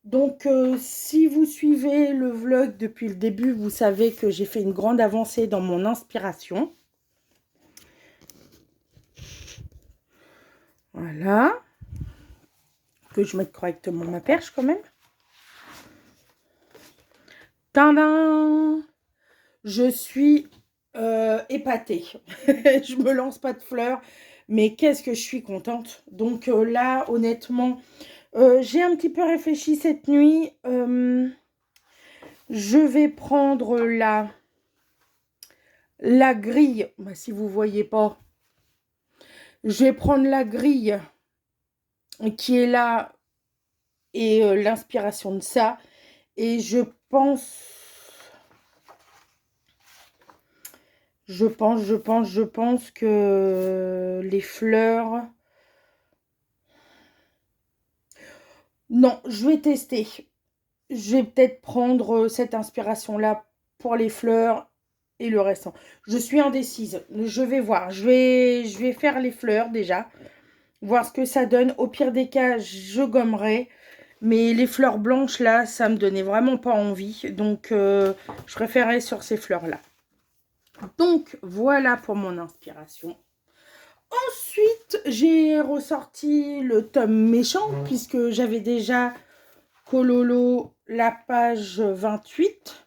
Donc si vous suivez le vlog depuis le début, vous savez que j'ai fait une grande avancée dans mon inspiration. Voilà. Que je mette correctement ma perche quand même. Tadam! Je suis épatée. Je me lance pas de fleurs, mais qu'est-ce que je suis contente. Donc là, honnêtement, j'ai un petit peu réfléchi cette nuit. Je vais prendre la grille. Bah, si vous voyez pas, je vais prendre la grille qui est là et l'inspiration de ça. Et je pense que les fleurs... Non, je vais tester. Je vais peut-être prendre cette inspiration-là pour les fleurs et le restant. Je suis indécise. Je vais voir. Je vais faire les fleurs déjà. Voir ce que ça donne. Au pire des cas, je gommerai. Mais les fleurs blanches, là, ça me donnait vraiment pas envie. Donc, je préférais sur ces fleurs-là. Donc, voilà pour mon inspiration. Ensuite, j'ai ressorti le tome méchant, puisque j'avais déjà Cololo la page 28.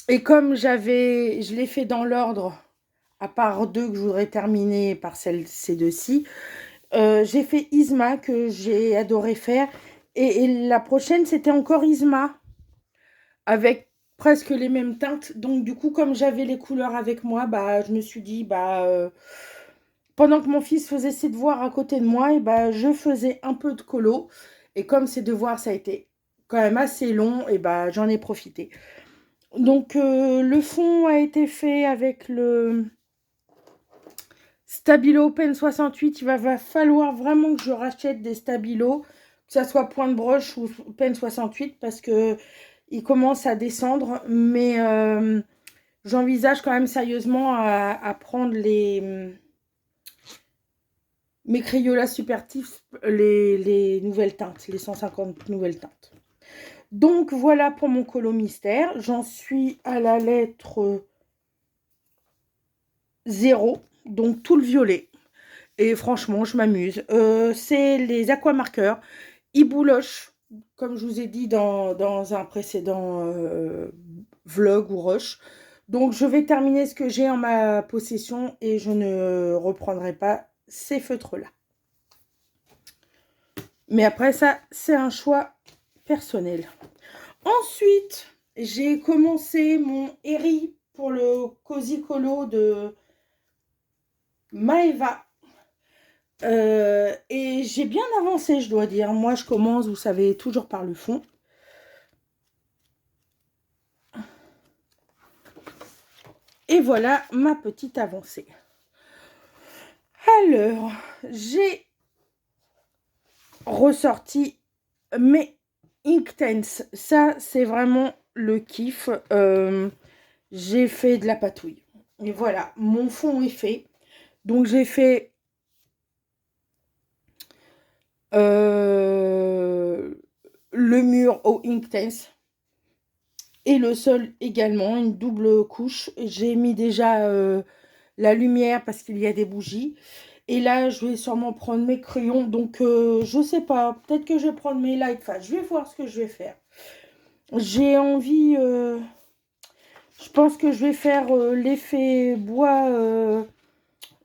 Et comme je l'ai fait dans l'ordre, à part deux que je voudrais terminer par ces deux-ci, j'ai fait Isma, que j'ai adoré faire. Et la prochaine, c'était encore Isma, avec presque les mêmes teintes. Donc, du coup, comme j'avais les couleurs avec moi, bah, je me suis dit, pendant que mon fils faisait ses devoirs à côté de moi, et bah, je faisais un peu de colo. Et comme ses devoirs, ça a été quand même assez long, et bah, j'en ai profité. Donc, le fond a été fait avec le Stabilo Pen 68. Il va falloir vraiment que je rachète des stabilos, que ça soit point de broche ou Pen 68, parce que il commence à descendre. Mais j'envisage quand même sérieusement à prendre mes Crayolas Supertif, les nouvelles teintes, les 150 nouvelles teintes. Donc voilà pour mon colo mystère. J'en suis à la lettre 0, donc tout le violet. Et franchement, je m'amuse. C'est les aquamarqueurs. Ils boulochent, comme je vous ai dit dans un précédent vlog ou rush. Donc je vais terminer ce que j'ai en ma possession et je ne reprendrai pas ces feutres-là. Mais après ça, c'est un choix personnel. Ensuite, j'ai commencé mon Eri pour le Cozy Colo de Maeva. Et j'ai bien avancé, je dois dire. Moi, je commence, vous savez, toujours par le fond. Et voilà ma petite avancée. Alors, j'ai ressorti mes Inktense. Ça, c'est vraiment le kiff. J'ai fait de la patouille. Et voilà, mon fond est fait. Donc, j'ai fait le mur au Inktense. Et le sol également, une double couche. J'ai mis déjà la lumière parce qu'il y a des bougies. Et là, je vais sûrement prendre mes crayons. Donc, je sais pas. Peut-être que je vais prendre mes light fast. Je vais voir ce que je vais faire. J'ai envie... je pense que je vais faire l'effet bois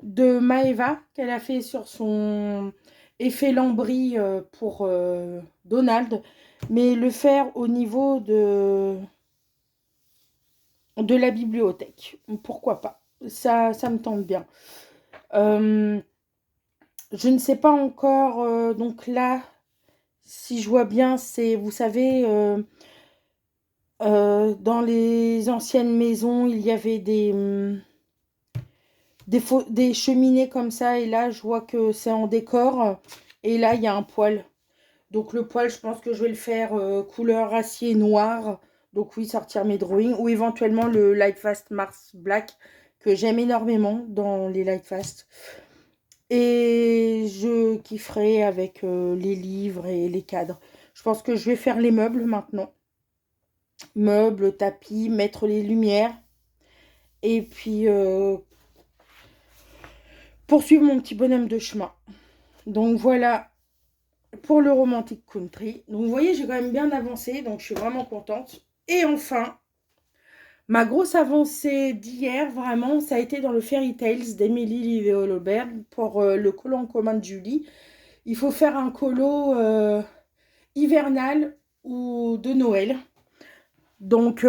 de Maeva qu'elle a fait sur son effet lambris pour Donald. Mais le faire au niveau de la bibliothèque. Pourquoi pas? Ça me tente bien. Je ne sais pas encore. Donc là, si je vois bien, c'est, vous savez, dans les anciennes maisons, il y avait des cheminées comme ça. Et là, je vois que c'est en décor. Et là, il y a un poêle. Donc le poêle, je pense que je vais le faire couleur acier noir. Donc oui, sortir mes drawings. Ou éventuellement le Lightfast Mars Black, que j'aime énormément dans les Lightfast. Et je kifferai avec les livres et les cadres. Je pense que je vais faire les meubles maintenant. Meubles, tapis, mettre les lumières. Et puis poursuivre mon petit bonhomme de chemin. Donc voilà pour le Romantic Country. Donc vous voyez, j'ai quand même bien avancé. Donc je suis vraiment contente. Et enfin, ma grosse avancée d'hier, vraiment, ça a été dans le Fairy Tales d'Emily Livet-Holoberg pour le colo en commun de Julie. Il faut faire un colo hivernal ou de Noël. Donc,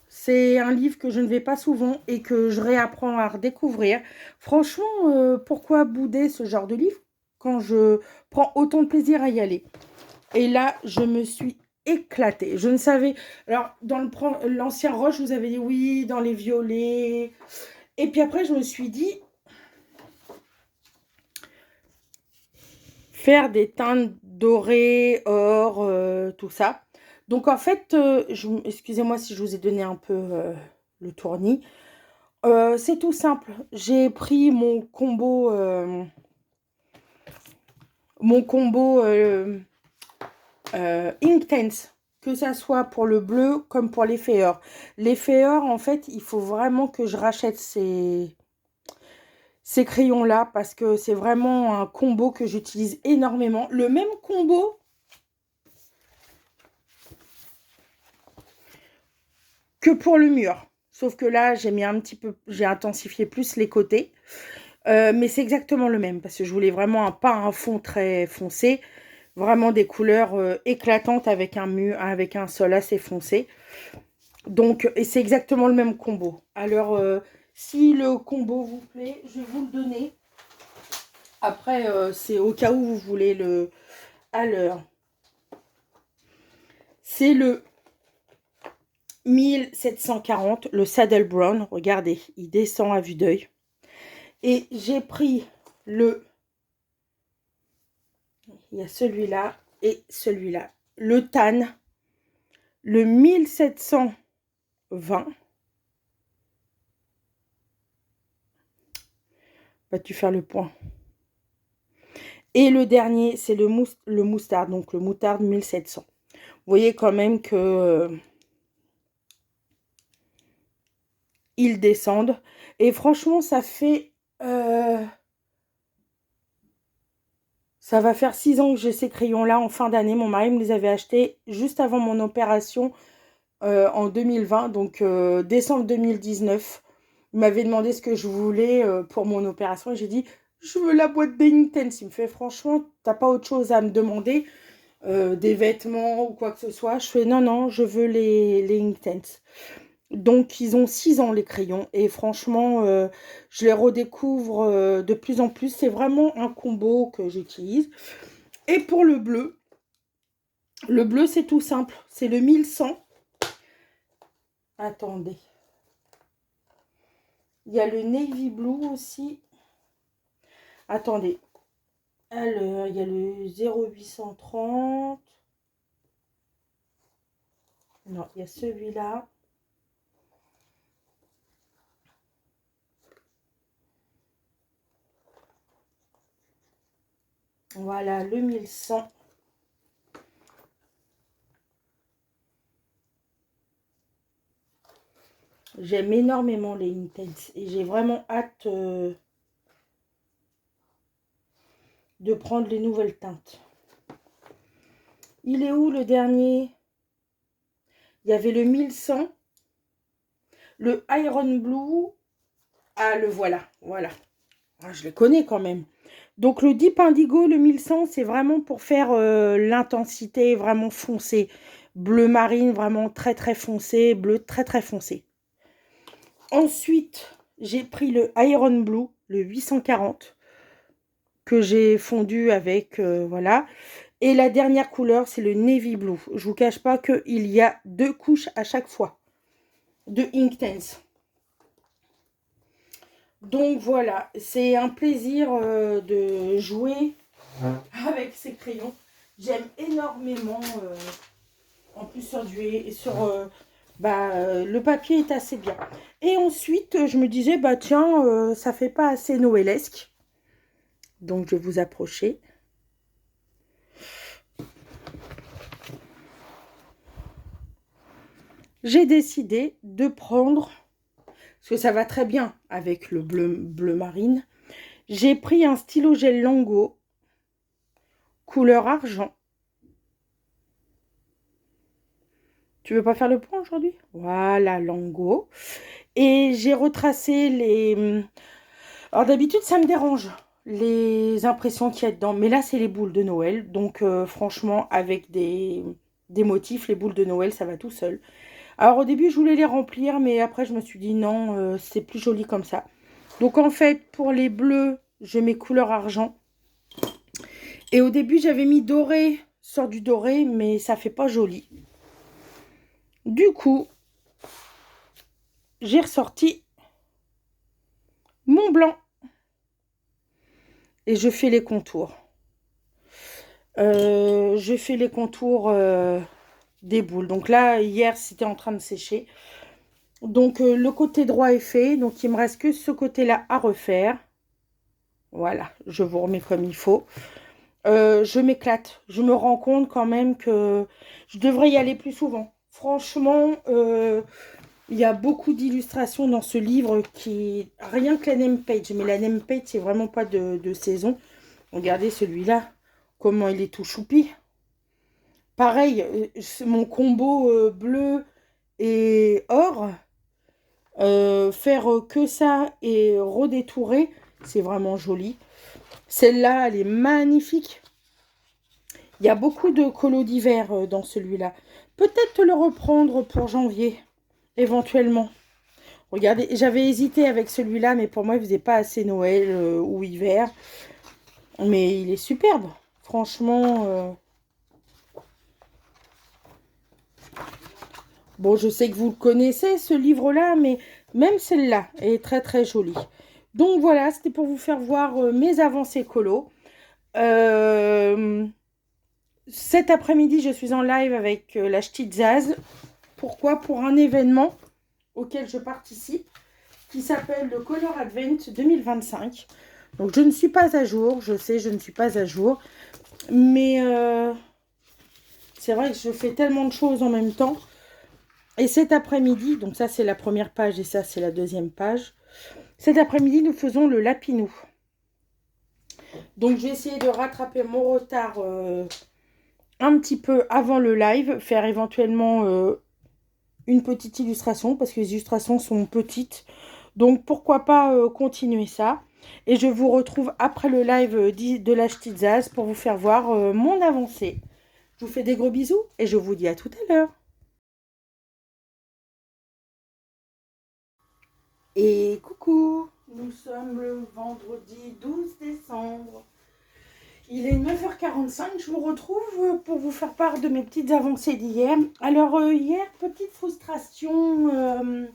c'est un livre que je ne vais pas souvent et que je réapprends à redécouvrir. Franchement, pourquoi bouder ce genre de livre quand je prends autant de plaisir à y aller? Et là, je me suis éclatée. Je ne savais... Alors, dans l'ancien Roche, je vous avais dit oui, dans les violets. Et puis après, je me suis dit, faire des teintes dorées, or, tout ça. Donc en fait, excusez-moi si je vous ai donné un peu le tournis. C'est tout simple. J'ai pris mon combo Inktense, que ça soit pour le bleu comme pour les feuilleurs. Les feuilleurs, en fait, il faut vraiment que je rachète ces crayons-là parce que c'est vraiment un combo que j'utilise énormément. Le même combo que pour le mur. Sauf que là, j'ai mis un petit peu, j'ai intensifié plus les côtés. Mais c'est exactement le même parce que je voulais vraiment pas un fond très foncé. Vraiment des couleurs éclatantes avec avec un sol assez foncé. Donc, et c'est exactement le même combo. Alors, si le combo vous plaît, je vais vous le donner. Après, c'est au cas où vous voulez le... Alors, c'est le 1740, le Saddle Brown. Regardez, il descend à vue d'œil. Et j'ai pris le... Il y a celui-là et celui-là. Le Tan, le 1720. Vas-tu faire le point? Et le dernier, c'est le moutarde, donc le moutarde 1700. Vous voyez quand même que ils descendent. Et franchement, ça fait... ça va faire 6 ans que j'ai ces crayons-là en fin d'année. Mon mari me les avait achetés juste avant mon opération en 2020, donc décembre 2019. Il m'avait demandé ce que je voulais pour mon opération et j'ai dit, je veux la boîte des Intense. Il me fait, franchement, t'as pas autre chose à me demander, des vêtements ou quoi que ce soit. Je fais, non, non, je veux les Intense. Donc, ils ont 6 ans, les crayons. Et franchement, je les redécouvre de plus en plus. C'est vraiment un combo que j'utilise. Et pour le bleu, c'est tout simple. C'est le 1100. Attendez. Il y a le navy blue aussi. Attendez. Alors, il y a le 0830. Non, il y a celui-là. Voilà, le 1100. J'aime énormément les Intense. Et j'ai vraiment hâte de prendre les nouvelles teintes. Il est où le dernier? Il y avait le 1100. Le Iron Blue. Ah, le voilà. Voilà. Ah, je les connais quand même. Donc, le Deep Indigo, le 1100, c'est vraiment pour faire l'intensité vraiment foncée. Bleu marine, vraiment très, très foncé. Bleu très, très foncé. Ensuite, j'ai pris le Iron Blue, le 840, que j'ai fondu avec, voilà. Et la dernière couleur, c'est le Navy Blue. Je vous cache pas qu'il y a 2 couches à chaque fois de Inktense. Donc voilà, c'est un plaisir de jouer avec ces crayons. J'aime énormément, en plus le papier est assez bien. Et ensuite, je me disais, bah tiens, ça fait pas assez noëlesque. Donc je vais vous approcher. J'ai décidé de prendre, parce que ça va très bien avec le bleu marine, j'ai pris un stylo gel Lango, couleur argent. Tu veux pas faire le point aujourd'hui? Voilà, Lango. Et j'ai retracé les... Alors d'habitude, ça me dérange, les impressions qu'il y a dedans. Mais là, c'est les boules de Noël. Donc franchement, avec des motifs, les boules de Noël, ça va tout seul. Alors au début, je voulais les remplir, mais après, je me suis dit non, c'est plus joli comme ça. Donc en fait, pour les bleus, je mets couleur argent. Et au début, j'avais mis doré sur du doré, mais ça fait pas joli. Du coup, j'ai ressorti mon blanc. Et je fais les contours. Je fais les contours des boules. Donc là, hier, c'était en train de sécher. Donc, le côté droit est fait. Donc, il me reste que ce côté-là à refaire. Voilà, je vous remets comme il faut. Je m'éclate. Je me rends compte quand même que je devrais y aller plus souvent. Franchement, il y a beaucoup d'illustrations dans ce livre qui... Rien que la name page. Mais la name page, c'est vraiment pas de saison. Regardez celui-là. Comment il est tout choupi. Pareil, mon combo bleu et or. Faire que ça et redétourer, c'est vraiment joli. Celle-là, elle est magnifique. Il y a beaucoup de colos d'hiver dans celui-là. Peut-être le reprendre pour janvier, éventuellement. Regardez, j'avais hésité avec celui-là, mais pour moi, il faisait pas assez Noël ou hiver. Mais il est superbe. Franchement, bon, je sais que vous le connaissez, ce livre-là, mais même celle-là est très, très jolie. Donc voilà, c'était pour vous faire voir mes avancées colo. Cet après-midi, je suis en live avec la Ch'tite Zaz. Pourquoi? Pour un événement auquel je participe qui s'appelle le Color Advent 2025. Donc je ne suis pas à jour, je sais, je ne suis pas à jour. Mais c'est vrai que je fais tellement de choses en même temps. Et cet après-midi, donc ça c'est la première page et ça c'est la deuxième page. Cet après-midi, nous faisons le lapinou. Donc, j'ai essayé de rattraper mon retard un petit peu avant le live. Faire éventuellement une petite illustration parce que les illustrations sont petites. Donc, pourquoi pas continuer ça. Et je vous retrouve après le live de la Ch'tite Zaz pour vous faire voir mon avancée. Je vous fais des gros bisous et je vous dis à tout à l'heure. Et coucou, nous sommes le vendredi 12 décembre. Il est 9h45, je vous retrouve pour vous faire part de mes petites avancées d'hier. Alors hier, petite frustration,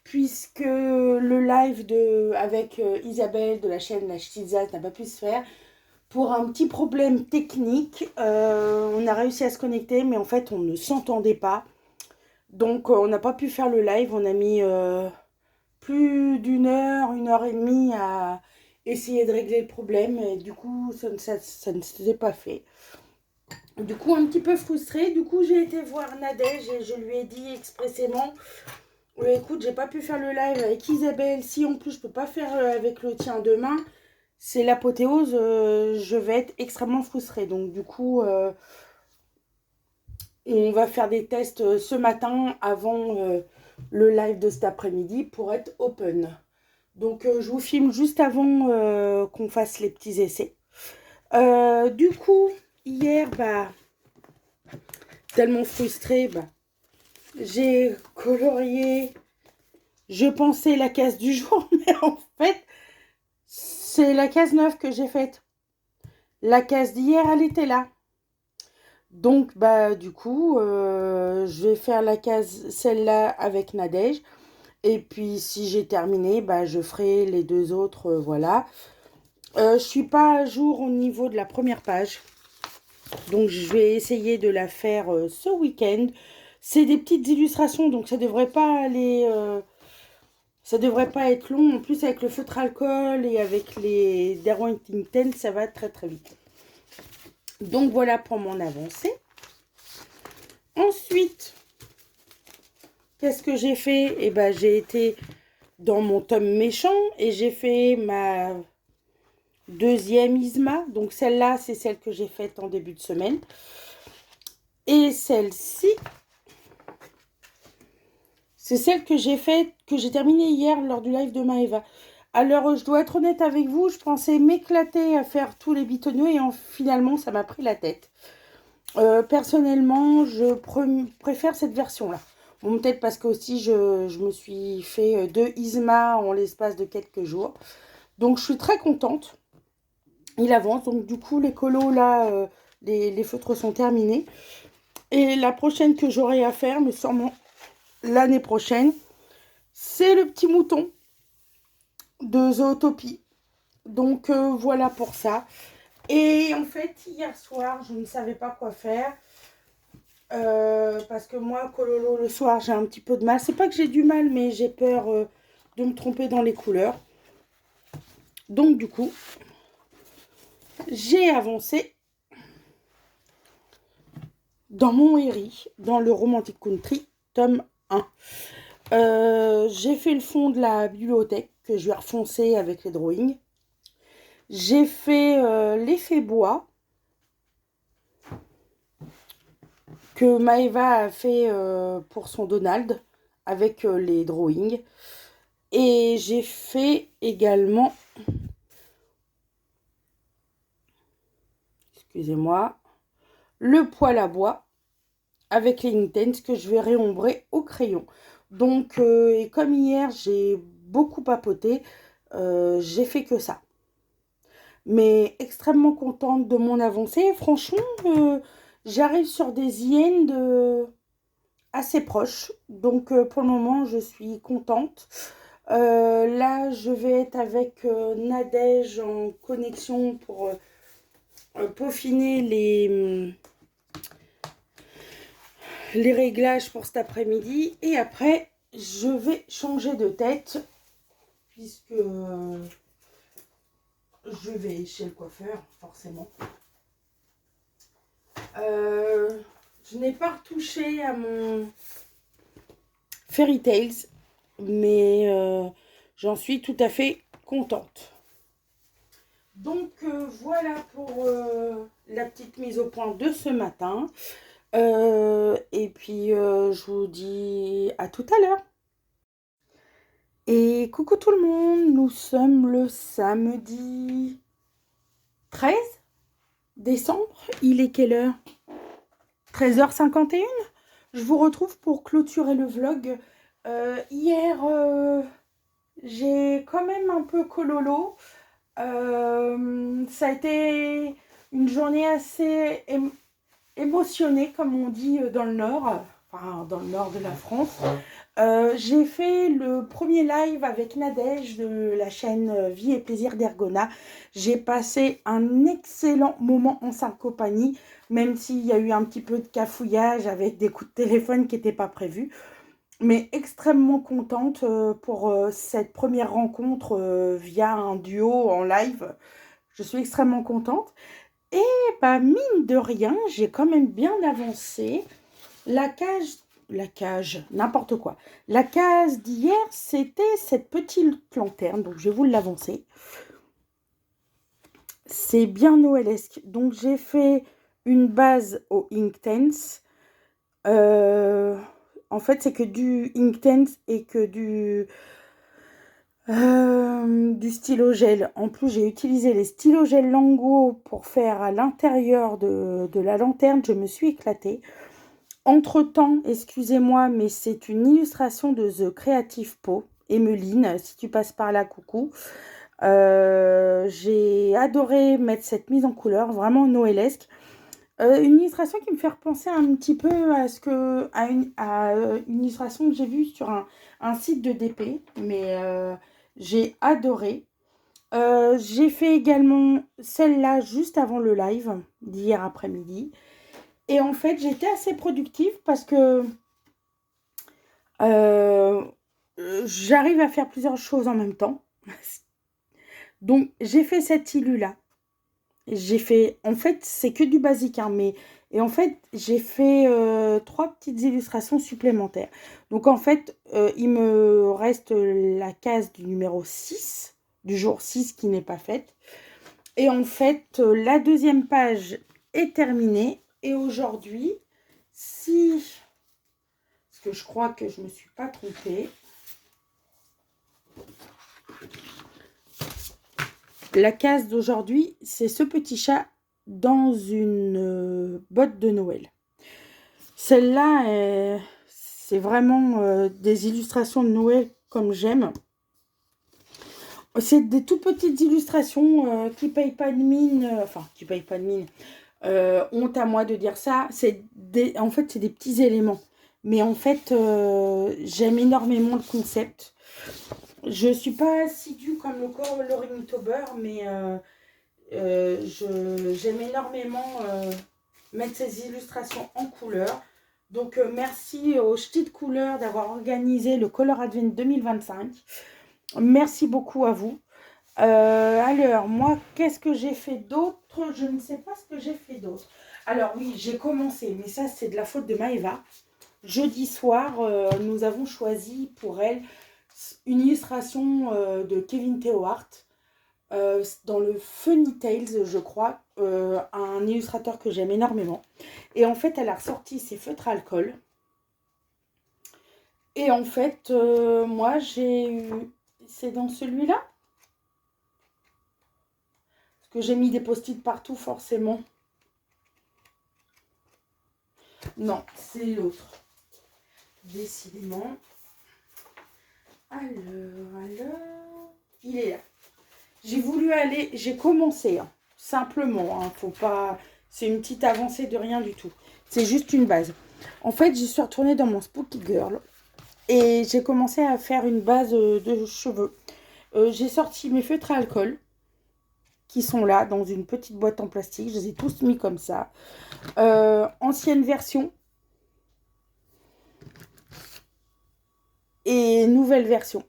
puisque le live avec Isabelle de la chaîne La Ch'tite Zaz n'a pas pu se faire. Pour un petit problème technique, on a réussi à se connecter, mais en fait on ne s'entendait pas. Donc on n'a pas pu faire le live, on a mis plus une heure et demie à essayer de régler le problème. Et du coup, ça ne s'était pas fait. Du coup, un petit peu frustrée. Du coup, j'ai été voir Nadège et je lui ai dit expressément écoute, j'ai pas pu faire le live avec Isabelle. Si en plus je peux pas faire avec le tien demain, c'est l'apothéose. Je vais être extrêmement frustrée. Donc, du coup, on va faire des tests ce matin avant le live de cet après-midi pour être open. Donc, je vous filme juste avant qu'on fasse les petits essais. Du coup, hier, tellement frustrée, j'ai colorié, je pensais la case du jour, mais en fait, c'est la case 9 que j'ai faite. La case d'hier, elle était là. Donc, du coup, je vais faire la case, celle-là avec Nadège. Et puis, si j'ai terminé, je ferai les deux autres, voilà. Je suis pas à jour au niveau de la première page. Donc, je vais essayer de la faire ce week-end. C'est des petites illustrations, donc ça devrait pas aller... ça devrait pas être long. En plus, avec le feutre alcool et avec les Derwent Inkten, ça va très très vite. Donc, voilà pour mon avancée. Ensuite, qu'est-ce que j'ai fait? Eh ben, j'ai été dans mon tome méchant et j'ai fait ma deuxième Isma. Donc, celle-là, c'est celle que j'ai faite en début de semaine. Et celle-ci, c'est celle que j'ai faite, que j'ai terminée hier lors du live de Maëva. Alors, je dois être honnête avec vous, je pensais m'éclater à faire tous les bitonneux et finalement, ça m'a pris la tête. Personnellement, je préfère cette version-là. Bon, peut-être parce que aussi, je me suis fait 2 Isma en l'espace de quelques jours. Donc, je suis très contente. Il avance, donc du coup, les colos, là, les feutres sont terminés. Et la prochaine que j'aurai à faire, mais sûrement l'année prochaine, c'est le petit mouton de Zootopie. Donc voilà pour ça. Et en fait, hier soir, je ne savais pas quoi faire. Parce que moi, Cololo, le soir, j'ai un petit peu de mal. C'est pas que j'ai du mal, mais j'ai peur de me tromper dans les couleurs. Donc du coup, j'ai avancé dans mon Herry, dans le Romantic Country, tome 1. J'ai fait le fond de la bibliothèque que je vais refoncer avec les drawings. J'ai fait l'effet bois que Maëva a fait pour son Donald avec les drawings. Et j'ai fait également, excusez-moi, le poêle à bois avec les Intense que je vais réombrer au crayon. Donc, et comme hier, j'ai beaucoup papoté, j'ai fait que ça. Mais extrêmement contente de mon avancée. Franchement, j'arrive sur des yens assez proches. Donc, pour le moment, je suis contente. Là, je vais être avec Nadège en connexion pour peaufiner les réglages pour cet après-midi. Et après, je vais changer de tête puisque je vais chez le coiffeur, forcément. Je n'ai pas retouché à mon Fairy Tales, mais j'en suis tout à fait contente. Donc voilà pour la petite mise au point de ce matin. Et puis je vous dis à tout à l'heure. Et coucou tout le monde, nous sommes le samedi 13 décembre. Il est quelle heure? 13h51. Je vous retrouve pour clôturer le vlog. Hier, j'ai quand même un peu cololo. Ça a été une journée assez émotionnée, comme on dit dans le nord, enfin dans le nord de la France. J'ai fait le premier live avec Nadège de la chaîne Vie et Plaisir d'Ergona. J'ai passé un excellent moment en sa compagnie, même s'il y a eu un petit peu de cafouillage avec des coups de téléphone qui n'étaient pas prévus. Mais extrêmement contente pour cette première rencontre via un duo en live. Je suis extrêmement contente. Et bah, mine de rien, j'ai quand même bien avancé. La cage, n'importe quoi. La case d'hier, c'était cette petite lanterne. Donc, je vais vous l'avancer. C'est bien noëlesque. Donc, j'ai fait une base au Inktense. En fait, c'est que du Inktense et que du stylo gel. En plus, j'ai utilisé les stylos gel Lango pour faire à l'intérieur de la lanterne. Je me suis éclatée. Entre-temps, excusez-moi, mais c'est une illustration de The Creative Po, Emeline, si tu passes par là, coucou. J'ai adoré mettre cette mise en couleur, vraiment noëlesque. Une illustration qui me fait repenser un petit peu à une illustration que j'ai vue sur un site de DP, mais j'ai adoré. J'ai fait également celle-là juste avant le live d'hier après-midi. Et en fait, j'étais assez productive parce que j'arrive à faire plusieurs choses en même temps. Donc, j'ai fait cette illu-là. J'ai fait, en fait, c'est que du basique, hein, et en fait, j'ai fait 3 petites illustrations supplémentaires. Donc, en fait, il me reste la case du numéro 6, du jour 6 qui n'est pas faite. Et en fait, la deuxième page est terminée. Et aujourd'hui, parce que je crois que je ne me suis pas trompée. La case d'aujourd'hui, c'est ce petit chat dans une botte de Noël. Celle-là, c'est vraiment des illustrations de Noël comme j'aime. C'est des toutes petites illustrations qui ne payent pas de mine. Enfin, qui ne payent pas de mine. Honte à moi de dire ça. En fait, c'est des petits éléments. Mais en fait, j'aime énormément le concept. Je ne suis pas assidue comme le coloring au beurre, mais j'aime énormément mettre ces illustrations en couleur. Donc, merci aux Ch'tis de couleurs d'avoir organisé le Color Advent 2025. Merci beaucoup à vous. Alors, moi, qu'est-ce que j'ai fait d'autre? Je ne sais pas ce que j'ai fait d'autre. Alors oui, j'ai commencé, mais ça c'est de la faute de Maëva. Jeudi soir, nous avons choisi pour elle une illustration de Kevin Theohart dans le Funny Tales, je crois, un illustrateur que j'aime énormément. Et en fait, elle a ressorti ses feutres à alcool. Et en fait, moi, j'ai eu... C'est dans celui-là? Parce que j'ai mis des post-it partout, forcément. Non, c'est l'autre. Décidément. Alors... Il est là. J'ai voulu aller... J'ai commencé, hein, simplement. Hein, faut pas... C'est une petite avancée de rien du tout. C'est juste une base. En fait, j'y suis retournée dans mon Spooky Girl. Et j'ai commencé à faire une base de cheveux. J'ai sorti mes feutres à alcool. Qui sont là, dans une petite boîte en plastique. Je les ai tous mis comme ça. Ancienne version. Et nouvelle version.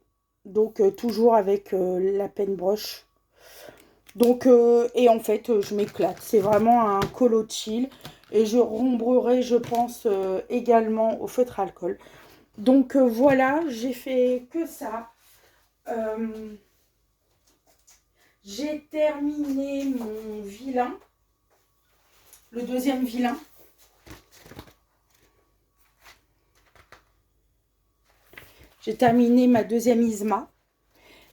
Donc, toujours avec la paintbrush. Donc, et en fait, je m'éclate. C'est vraiment un colo chill. Et je rembrerai, je pense, également au feutre à alcool. Donc, voilà, j'ai fait que ça. J'ai terminé mon vilain. Le deuxième vilain. J'ai terminé ma deuxième Isma.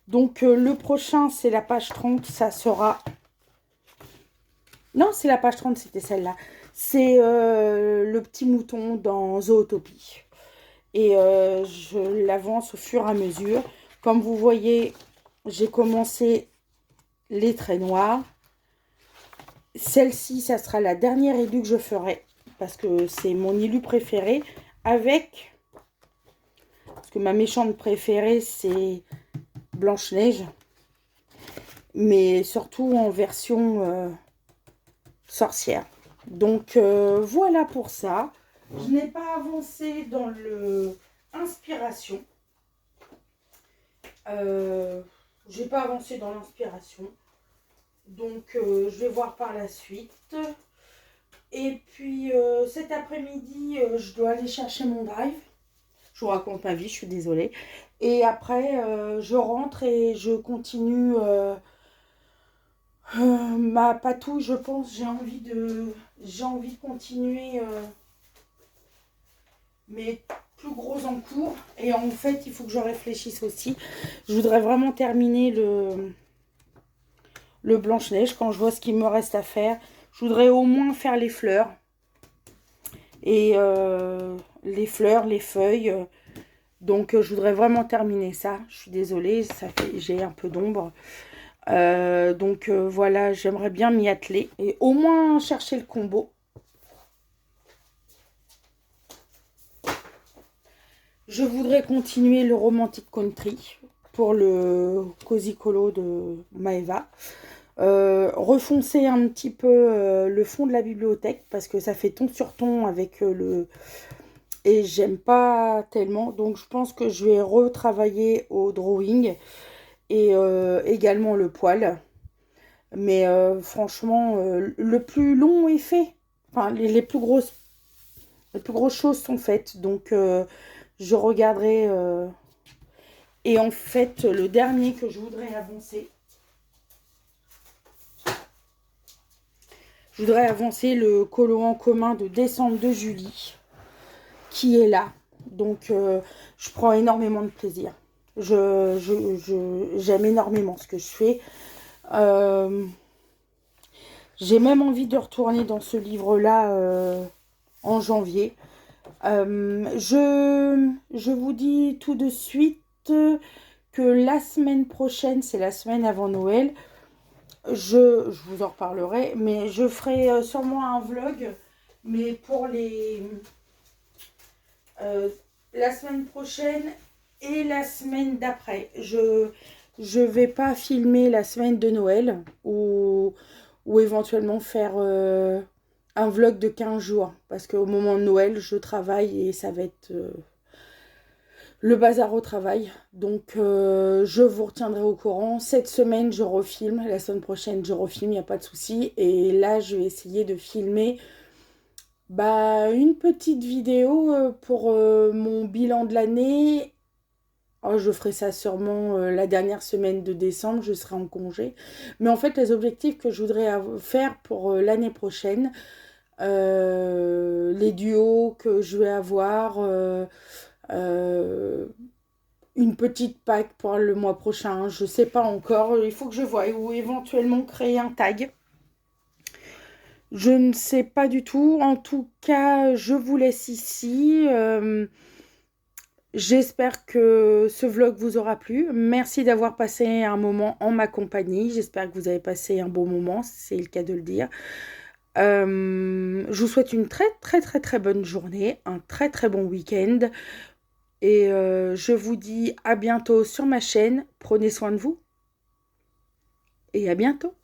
Donc, le prochain, c'est la page 30. Ça sera... Non, c'est la page 30, c'était celle-là. C'est le petit mouton dans Zootopie. Et je l'avance au fur et à mesure. Comme vous voyez, j'ai commencé les traits noirs. Celle-ci, ça sera la dernière élu que je ferai. Parce que c'est mon élu préféré. Avec... Parce que ma méchante préférée, c'est Blanche-Neige. Mais surtout en version sorcière. Donc, voilà pour ça. Je n'ai pas avancé dans le inspiration. J'ai pas avancé dans l'inspiration. Donc, je vais voir par la suite. Et puis, cet après-midi, je dois aller chercher mon drive. Je vous raconte ma vie, je suis désolée. Et après, je rentre et je continue ma patouille, je pense. J'ai envie de continuer mes plus gros en cours. Et en fait, il faut que je réfléchisse aussi. Je voudrais vraiment terminer le Blanche-Neige quand je vois ce qu'il me reste à faire. Je voudrais au moins faire les fleurs. Et les fleurs, les feuilles. Donc, je voudrais vraiment terminer ça. Je suis désolée, j'ai un peu d'ombre. Donc, voilà, j'aimerais bien m'y atteler. Et au moins chercher le combo. Je voudrais continuer le Romantic Country pour le Cozy Colo de Maëva. Refoncer un petit peu le fond de la bibliothèque parce que ça fait ton sur ton avec le... Et j'aime pas tellement. Donc je pense que je vais retravailler au drawing et également le poil. Mais franchement, le plus long est fait. Enfin, les plus grosses choses sont faites. Donc je regarderai. Et en fait, le dernier que je voudrais avancer, le colo en commun de décembre de Julie, qui est là. Donc, je prends énormément de plaisir. J'aime énormément ce que je fais. J'ai même envie de retourner dans ce livre-là en janvier. Je vous dis tout de suite que la semaine prochaine, c'est la semaine avant Noël. Je vous en reparlerai, mais je ferai sûrement un vlog, mais pour la semaine prochaine et la semaine d'après. Je vais pas filmer la semaine de Noël ou éventuellement faire un vlog de 15 jours, parce qu'au moment de Noël, je travaille et ça va être le bazar au travail. Donc, je vous retiendrai au courant. Cette semaine, je refilme. La semaine prochaine, je refilme, il n'y a pas de souci. Et là, je vais essayer de filmer Bah, une petite vidéo pour mon bilan de l'année. Oh, je ferai ça sûrement la dernière semaine de décembre, je serai en congé. Mais en fait, les objectifs que je voudrais faire pour l'année prochaine, les duos que je vais avoir, euh, une petite pack pour le mois prochain, je sais pas encore, il faut que je voie, ou éventuellement créer un tag. Je ne sais pas du tout. En tout cas, je vous laisse ici. J'espère que ce vlog vous aura plu. Merci d'avoir passé un moment en ma compagnie. J'espère que vous avez passé un bon moment, c'est le cas de le dire. Je vous souhaite une très très très très bonne journée, un très très bon week-end. Et je vous dis à bientôt sur ma chaîne. Prenez soin de vous et à bientôt.